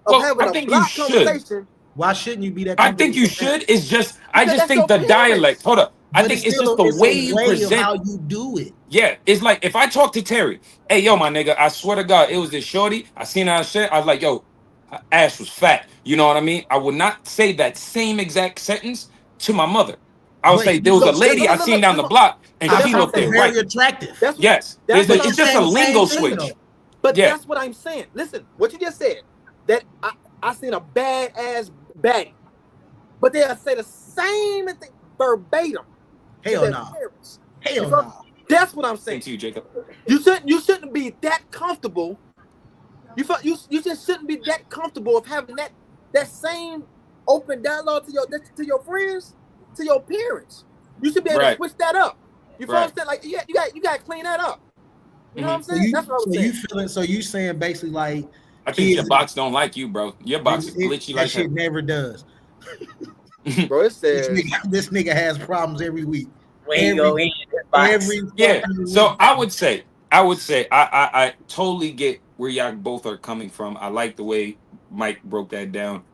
of Well, having I a think you block should. conversation Why shouldn't you be that I comfortable think with you your should. parents? It's just I because just that's think your the dialect. parents. Hold up. I But think it's just the it's a way you way of present. how you do it. Yeah, it's like if I talk to Terry, "Hey, yo, my nigga, I swear to God, it was this shorty. I seen her on shit. I was like, yo, her ass was fat. You know what I mean? I would not say that same exact sentence to my mother. I would But say there was a So lady I look. seen down the block and But I that's she what I'm found looked her it saying. right. very attractive. That's Yes, that's what But it's I'm you're just saying a the saying. same lingo thing Listen, though. switch. but Yeah, that's what I'm saying. Listen, what you just said. That I seen a badass baddie, but they'll say the same thing verbatim to Hell their no. parents. You Hell feel me? no. That's what I'm same saying. to you, Jacob. You shouldn't be that comfortable. You just shouldn't be that comfortable of having that same open dialogue to your friends, to your parents. You should be able to Right, switch that up. You feel what right. I'm saying? Like you got to clean that up. You know what I'm So saying? That's what I was saying. you saying basically like I think your kids box don't like you, bro. Your box is glitchy that like shit hell. never does. Bro, it says This nigga has problems every week. When you go in this box. Every Yeah. fucking So week. I would say I totally get where y'all both are coming from. I like the way Mike broke that down.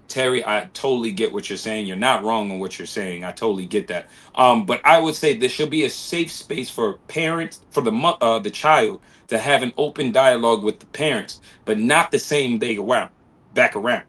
Terry, I totally get what you're saying. You're not wrong on what you're saying. I totally get that. But I would say there should be a safe space for parents, for the child to have an open dialogue with the parents, but not the same day around, back around.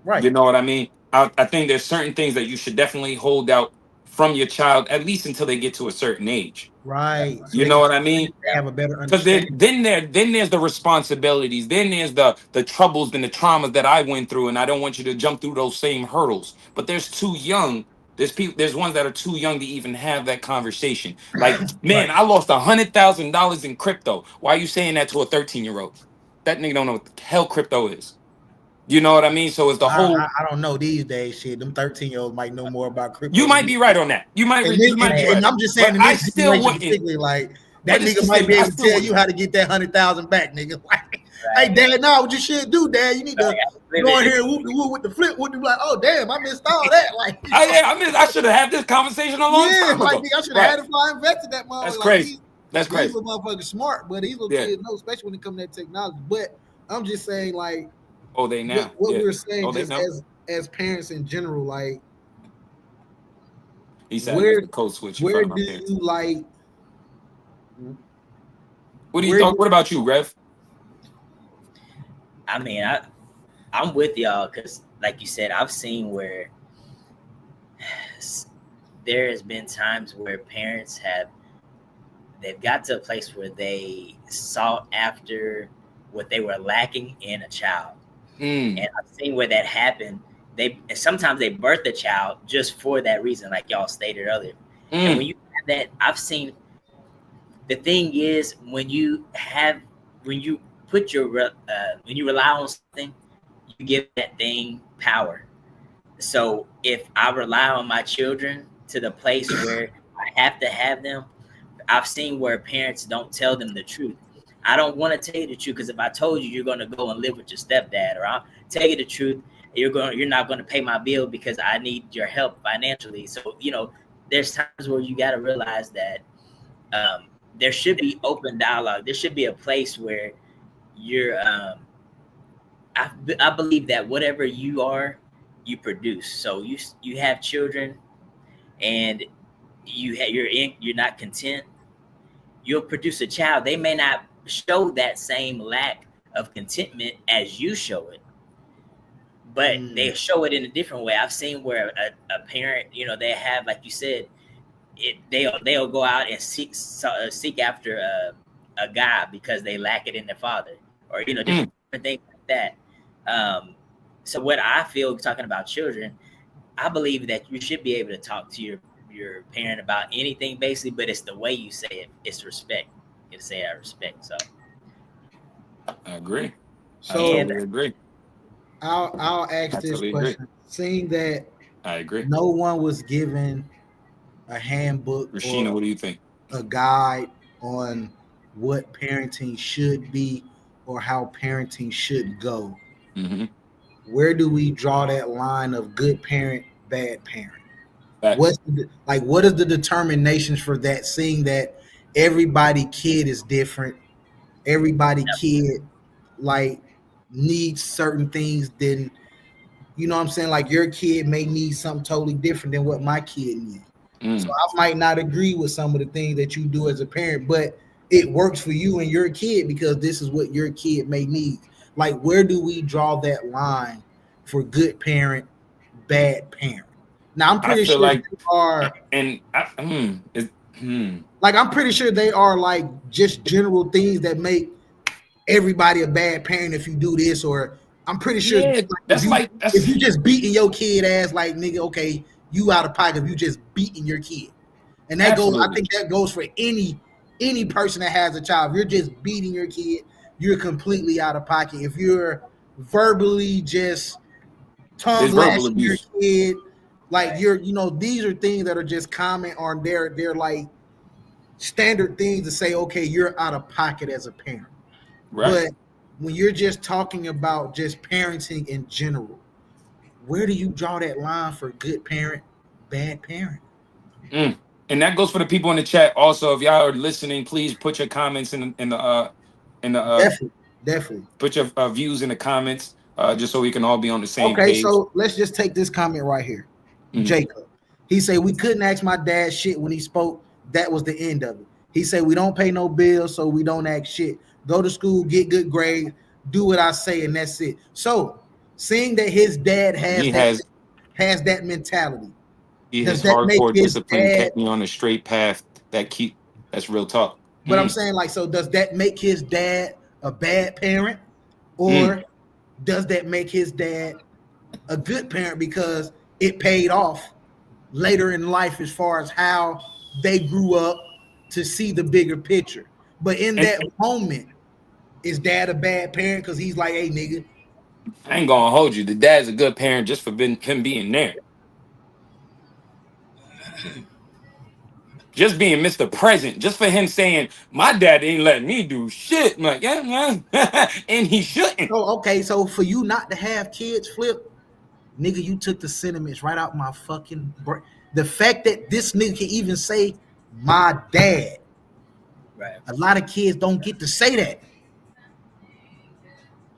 Right. You know what I mean? I think there's certain things that you should definitely hold out from your child, at least until they get to a certain age. Right. So You know what I mean? they have a better Because understanding. then there's the responsibilities, then there's the troubles and the traumas that I went through, and I don't want you to jump through those same hurdles. But there's too young. There's ones that are too young to even have that conversation. Like, man, Right. I lost $100,000 in crypto. Why are you saying that to a 13-year-old? That nigga don't know what the hell crypto is. You know what I mean? So it's the whole. I don't know these days. Shit, them 13-year-olds might know more about crypto. You might be right on that. You might be right. And I'm just saying, But I still wouldn't. particularly, like that nigga might be able to tell you how to get that 100,000 back, nigga. Like, hey, Dad, no, what you should do, Dad, you need to go in here and with the flip. Would be like, oh damn, I missed all that. Like, I should have had this conversation a long time ago. Like, I should have had it before I invested that money. That's like, crazy. That's crazy. These little motherfuckers smart, but these little kids know, especially when it comes to that technology. But I'm just saying, like, they now what we're saying just as parents in general, like, he said where code switch. Where do you like? What do you think? What about you, Rev? I mean, I'm with y'all because, like you said, I've seen where there has been times where parents they've got to a place where they sought after what they were lacking in a child. And I've seen where that happened. Sometimes they birth a child just for that reason, like y'all stated earlier. And when you have that, I've seen. The thing is, when you put when you rely on something, you give that thing power. So if I rely on my children to the place where I have to have them, I've seen where parents don't tell them the truth. I don't want to tell you the truth because if I told you, you're going to go and live with your stepdad, or I'll tell you the truth, you're not going to pay my bill because I need your help financially. So, there's times where you got to realize that there should be open dialogue. There should be a place where you're, I believe that whatever you are, you produce. So you have children and you're not content. You'll produce a child. They may not show that same lack of contentment as you show it, but they show it in a different way. I've seen where a parent, they have, like you said, they'll go out and seek after a guy because they lack it in their father, or different things like that. So what I feel, talking about children, I believe that you should be able to talk to your parent about anything, basically, but it's the way you say it. It's respect. You say I respect. So I agree. So I agree. I'll ask this question. Seeing that I agree, no one was given a handbook, Rashina, what do you think? A guide on what parenting should be or how parenting should go. Mm-hmm. Where do we draw that line of good parent, bad parent? What is the determinations for that? Seeing that everybody kid is different, everybody kid like needs certain things than, you know what I'm saying? Like your kid may need something totally different than what my kid needs. So I might not agree with some of the things that you do as a parent, but it works for you and your kid because this is what your kid may need. Like, where do we draw that line for good parent, bad parent? Now, I'm pretty sure like they are, like I'm pretty sure they are like just general things that make everybody a bad parent if you do this, or I'm pretty sure if you just beating your kid ass, like nigga, okay, you out of pocket if you just beating your kid. And that goes, I think that goes for any person that has a child. If you're just beating your kid, you're completely out of pocket. If you're verbally just tongue lashing your kid, like these are things that are just common on they're like standard things to say, okay, you're out of pocket as a parent. Right. But when you're just talking about just parenting in general, where do you draw that line for good parent, bad parent? And that goes for the people in the chat. Also, if y'all are listening, please put your comments in the definitely put your views in the comments, just so we can all be on the same page. Okay, so let's just take this comment right here. Jacob, he said we couldn't ask my dad shit when he spoke. That was the end of it. He said we don't pay no bills, so we don't ask shit. Go to school, get good grades, do what I say, and that's it. So, seeing that his dad has has that mentality? His Does that make hardcore his discipline dad? kept me on a straight path. That's real talk. But I'm saying, like, so does that make his dad a bad parent, or does that make his dad a good parent because it paid off later in life as far as how they grew up to see the bigger picture? But in that moment, is dad a bad parent because he's like, hey, nigga? I ain't gonna hold you. The dad's a good parent just for him being there. Just being Mr. Present, just for him saying, my dad ain't letting me do shit. I'm like, yeah, and he shouldn't. Oh, okay. So for you not to have kids, Flip, nigga, you took the sentiments right out my fucking brain. The fact that this nigga can even say my dad. Right. A lot of kids don't get to say that.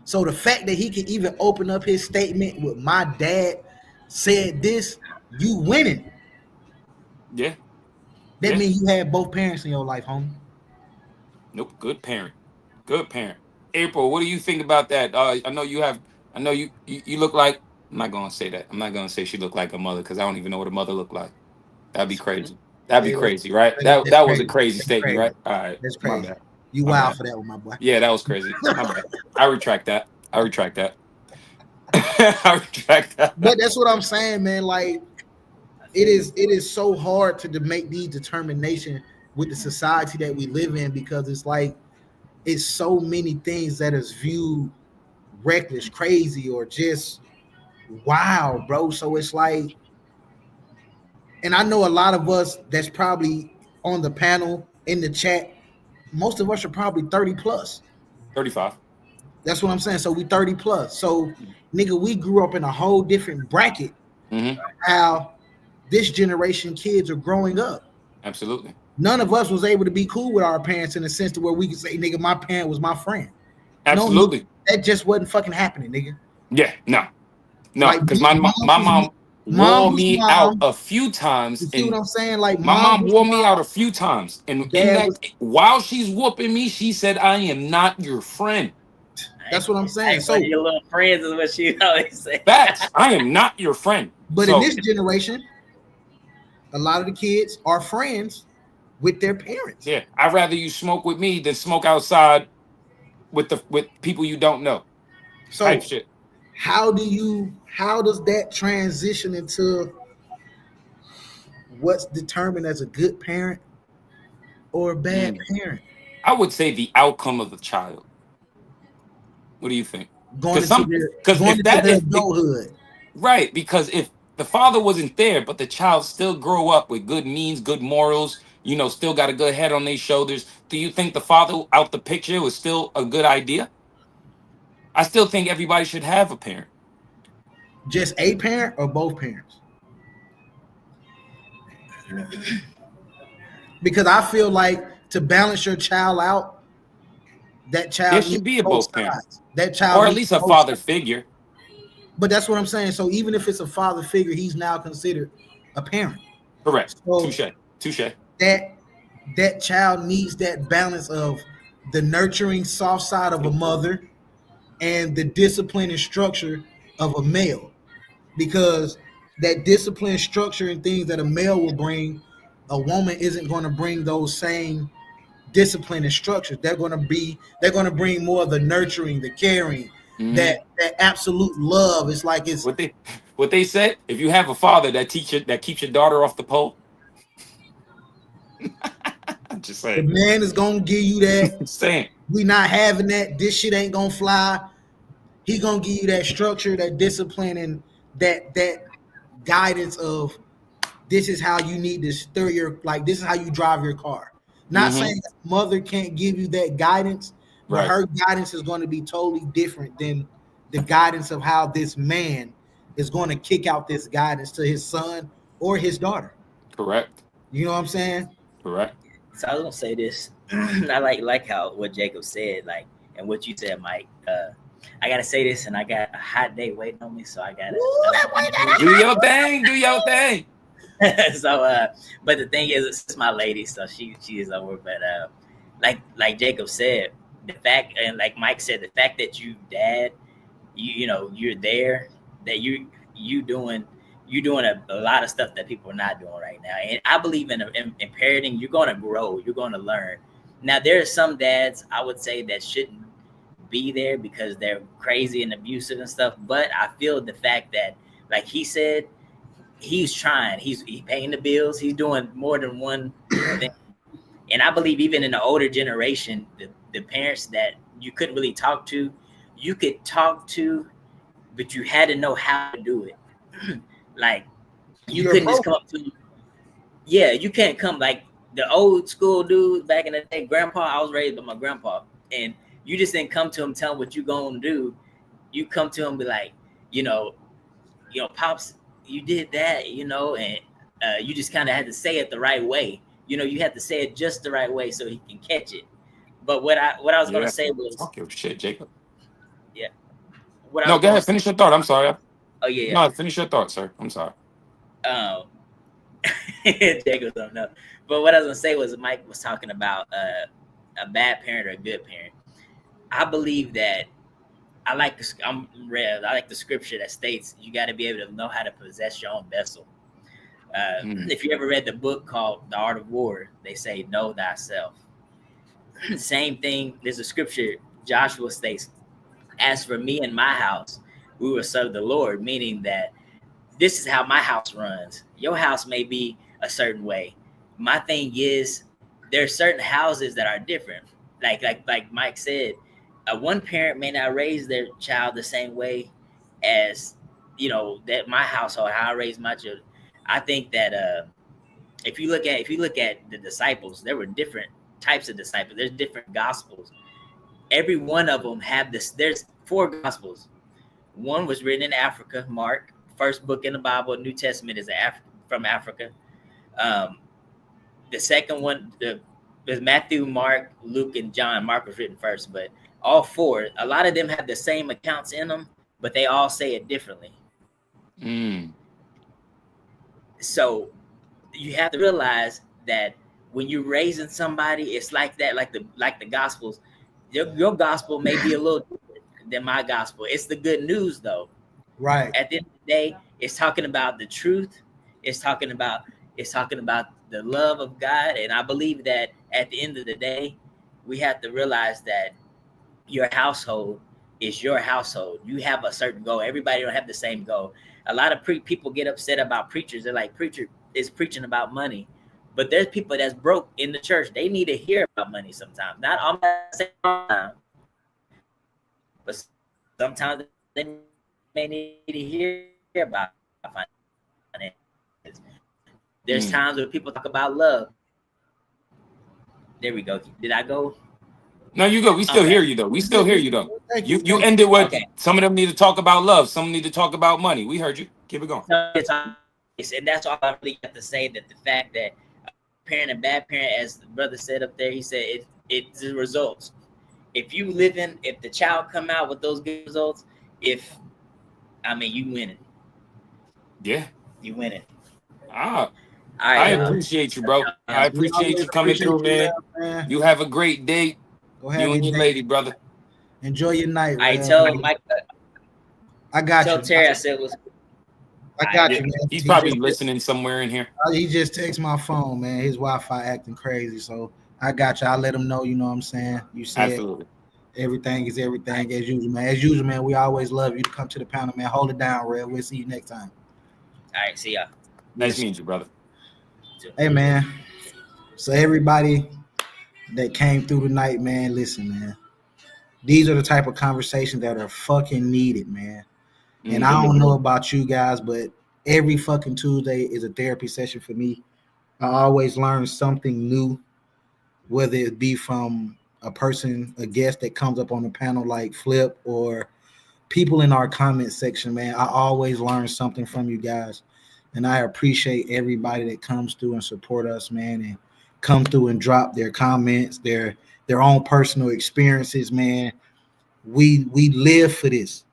So the fact that he can even open up his statement with my dad said this, you winning. Yeah. That means you had both parents in your life, homie. Nope. Good parent. Good parent. April, what do you think about that? I know you look like, I'm not gonna say that. I'm not gonna say she looked like a mother because I don't even know what a mother looked like. That'd be crazy. That'd be crazy, right? That was a crazy statement, right? All right. That's My crazy. bad. You My wild bad. for that one, my boy. Yeah, that was crazy. My bad. I retract that. I retract that. But that's what I'm saying, man. Like, it is so hard to make these determinations with the society that we live in, because it's like it's so many things that is viewed reckless, crazy, or just wild, bro. So it's like, and I know a lot of us that's probably on the panel in the chat, most of us are probably 30 plus. 35. That's what I'm saying. So we 30 plus. So nigga, we grew up in a whole different bracket. How this generation kids are growing up. Absolutely. None of us was able to be cool with our parents in the sense to where we could say, nigga, my parent was my friend. Absolutely. No, that just wasn't fucking happening, nigga. Yeah, no, Like, because my mom wore me out a few times. You see what I'm saying? Like, my mom wore me out a few times, and in that, while she's whooping me, she said, "I am not your friend." That's what I'm saying. So your little friends is what she always say. Facts. I am not your friend. But in this generation, a lot of the kids are friends with their parents. Yeah, I'd rather you smoke with me than smoke outside with people you don't know. So type shit. How does that transition into what's determined as a good parent or a bad parent? I would say the outcome of the child. What do you think? Going into adulthood. Right, because if the father wasn't there, but the child still grow up with good means, good morals, still got a good head on their shoulders, do you think the father out the picture was still a good idea? I still think everybody should have a parent. Just a parent or both parents? Because I feel like to balance your child out, that child there should be a both parents. That child, or at least a father figure. But that's what I'm saying. So even if it's a father figure, he's now considered a parent. Correct. So Touche. That child needs that balance of the nurturing soft side of a mother and the discipline and structure of a male, because that discipline, structure, and things that a male will bring, a woman isn't going to bring those same discipline and structure. They're going to bring more of the nurturing, the caring, that absolute love. It's like it's what they said. If you have a father that keeps your daughter off the pole, I'm just saying, the man is gonna give you that. Saying we not having that. This shit ain't gonna fly. He gonna give you that structure, that discipline, and that guidance of this is how you need to steer your, like, this is how you drive your car. Not saying that mother can't give you that guidance, but her guidance is going to be totally different than the guidance of how this man is going to kick out this guidance to his son or his daughter. Correct. You know what I'm saying? Correct. So I was gonna say this. I like how what Jacob said, like, and what you said, Mike. I gotta say this, and I got a hot day waiting on me, so I gotta do your thing. Do your thing. So, but the thing is, it's my lady, so she is over. But like Jacob said, the fact, and like Mike said, the fact that you dad, you're there, that you you're doing a lot of stuff that people are not doing right now. And I believe in parenting, you're going to grow, you're going to learn. Now, there are some dads, I would say, that shouldn't be there because they're crazy and abusive and stuff. But I feel the fact that, like he said, he's trying, he's paying the bills, he's doing more than one thing. And I believe even in the older generation, the parents that you couldn't really talk to, you could talk to, but you had to know how to do it. Like, you couldn't just come up to, you can't come like the old school dude back in the day. Grandpa, I was raised by my grandpa, and you just didn't come to him, tell him what you gonna do. You come to him, be like, Pops, you did that, and you just kind of had to say it the right way. You had to say it just the right way so he can catch it. But what I was gonna say was, talk your shit, Jacob. Yeah. No, go ahead. Finish your thought. I'm sorry. Oh yeah. No, finish your thought, sir. I'm sorry. Jacob don't know. But what I was gonna say was, Mike was talking about a bad parent or a good parent. I believe that I like the scripture that states you got to be able to know how to possess your own vessel. If you ever read the book called The Art of War, they say, know thyself. Same thing. There's a scripture, Joshua states, as for me and my house, we will serve the Lord, meaning that this is how my house runs. Your house may be a certain way. My thing is, there are certain houses that are different. Like Mike said, one parent may not raise their child the same way as, that my household, how I raised my children. I think that if you look at the disciples, there were different types of disciples. There's different gospels. Every one of them have this. There's 4 gospels. One was written in Africa, Mark. First book in the Bible, New Testament, is from Africa. The second one, there's Matthew, Mark, Luke, and John. Mark was written first, but all 4, a lot of them have the same accounts in them, but they all say it differently. So you have to realize that when you're raising somebody, it's like that, like the Gospels. Your gospel may be a little different than my gospel. It's the good news, though. Right. At the end of the day, it's talking about the truth. It's talking about the love of God. And I believe that at the end of the day, we have to realize that your household is your household. You have a certain goal. Everybody don't have the same goal. A lot of people get upset about preachers. They're like, preacher is preaching about money. But there's people that's broke in the church. They need to hear about money sometimes. Not all the time, but sometimes they may need to hear about finances. There's times where people talk about love. There we go. Did I go? No, you go. We still hear you though. We still hear you though. You ended with some of them need to talk about love. Some need to talk about money. We heard you. Keep it going. And that's all I really have to say. That the fact that parent and bad parent, as the brother said up there, he said it's the results. If the child come out with those good results, you winning. Yeah, you winning. I appreciate you, bro. I appreciate you coming through, man. You have a great day. Go ahead, you and your lady, brother. Enjoy your night. I tell Mike. I got you. Tell Terry I said was. I got you, man. He's probably listening somewhere in here. He just texted my phone, man. His Wi-Fi acting crazy, so I got you. I'll let him know. You know what I'm saying? You said absolutely. Everything is everything as usual, man. As usual, man. We always love you to come to the panel, man. Hold it down, Red. We'll see you next time. All right, see ya. Nice meeting you, brother. Hey, man. So everybody that came through tonight, man, listen, man. These are the type of conversations that are fucking needed, man. And I don't know about you guys, but every fucking Tuesday is a therapy session for me. I always learn something new, whether it be from a guest that comes up on the panel like Flip, or people in our comment section, man. I always learn something from you guys. And I appreciate everybody that comes through and support us, man, and come through and drop their comments, their own personal experiences, man. We live for this.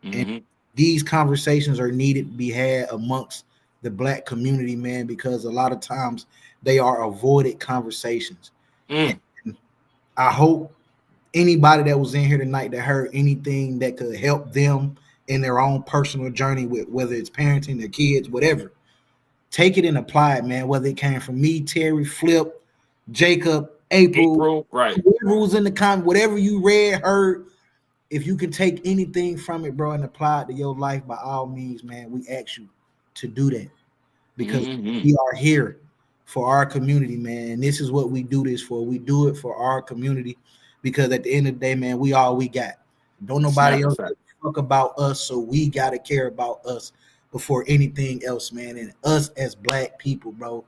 And these conversations are needed to be had amongst the Black community, man, because a lot of times they are avoided conversations. And I hope anybody that was in here tonight that heard anything that could help them in their own personal journey with whether it's parenting their kids, whatever. Take it and apply it, man. Whether it came from me, Terry, Flip, Jacob, April, right? whoever was in the comment, whatever you read, heard. If you can take anything from it, bro, and apply it to your life, by all means, man, we ask you to do that because we are here for our community, man. And this is what we do this for. We do it for our community because at the end of the day, man, we all we got. Don't nobody else talk about us, so we got to care about us before anything else, man. And us as Black people, bro,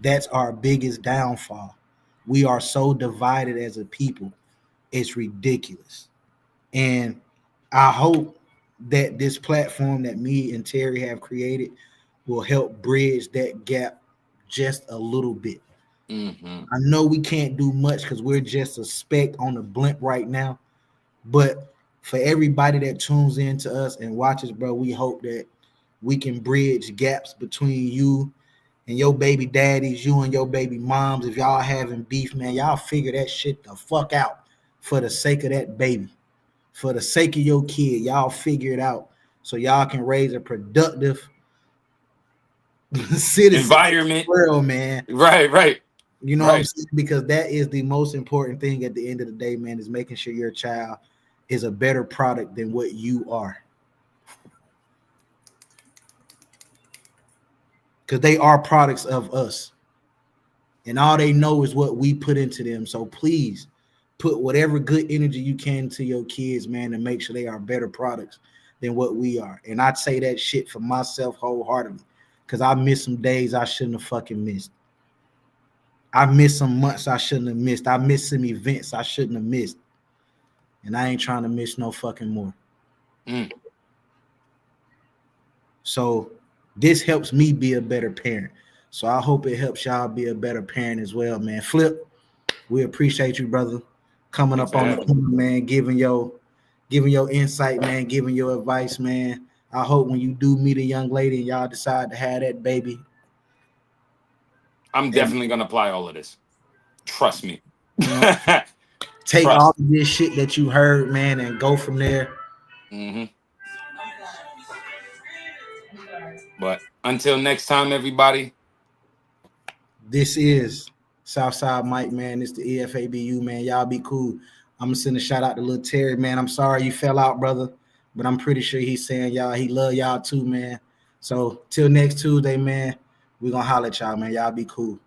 that's our biggest downfall. We are so divided as a people. It's ridiculous. And I hope that this platform that me and Terry have created will help bridge that gap just a little bit. I know we can't do much because we're just a speck on the blimp right now. But for everybody that tunes in to us and watches, bro, we hope that we can bridge gaps between you and your baby daddies, you and your baby moms. If y'all having beef, man, y'all figure that shit the fuck out for the sake of that baby. For the sake of your kid, y'all figure it out so y'all can raise a productive citizen environment world, man. Right. You know what I'm saying? Because that is the most important thing at the end of the day, man, is making sure your child is a better product than what you are. Because they are products of us. And all they know is what we put into them. So please put whatever good energy you can to your kids, man, and make sure they are better products than what we are. And I'd say that shit for myself wholeheartedly because I miss some days I shouldn't have fucking missed. I miss some months I shouldn't have missed. I miss some events I shouldn't have missed. And I ain't trying to miss no fucking more. So this helps me be a better parent. So I hope it helps y'all be a better parent as well, man. Flip, we appreciate you, brother, coming up on the corner, man, giving your insight, man, giving your advice, man. I hope when you do meet a young lady and y'all decide to have that baby, I'm definitely gonna apply all of this. Trust me. Take all of this shit that you heard, man, and go from there. But until next time, everybody. This is Southside Mike, man. It's the EFABU, man. Y'all be cool. I'm gonna send a shout out to little Terry, man. I'm sorry you fell out, brother, but I'm pretty sure he's saying y'all he love y'all too, man. So till next Tuesday, man, we gonna holler at y'all, man. Y'all be cool.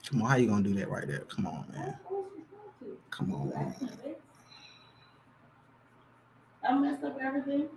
Come on, how you gonna do that right there? Come on, man. Come on, man. I messed up everything.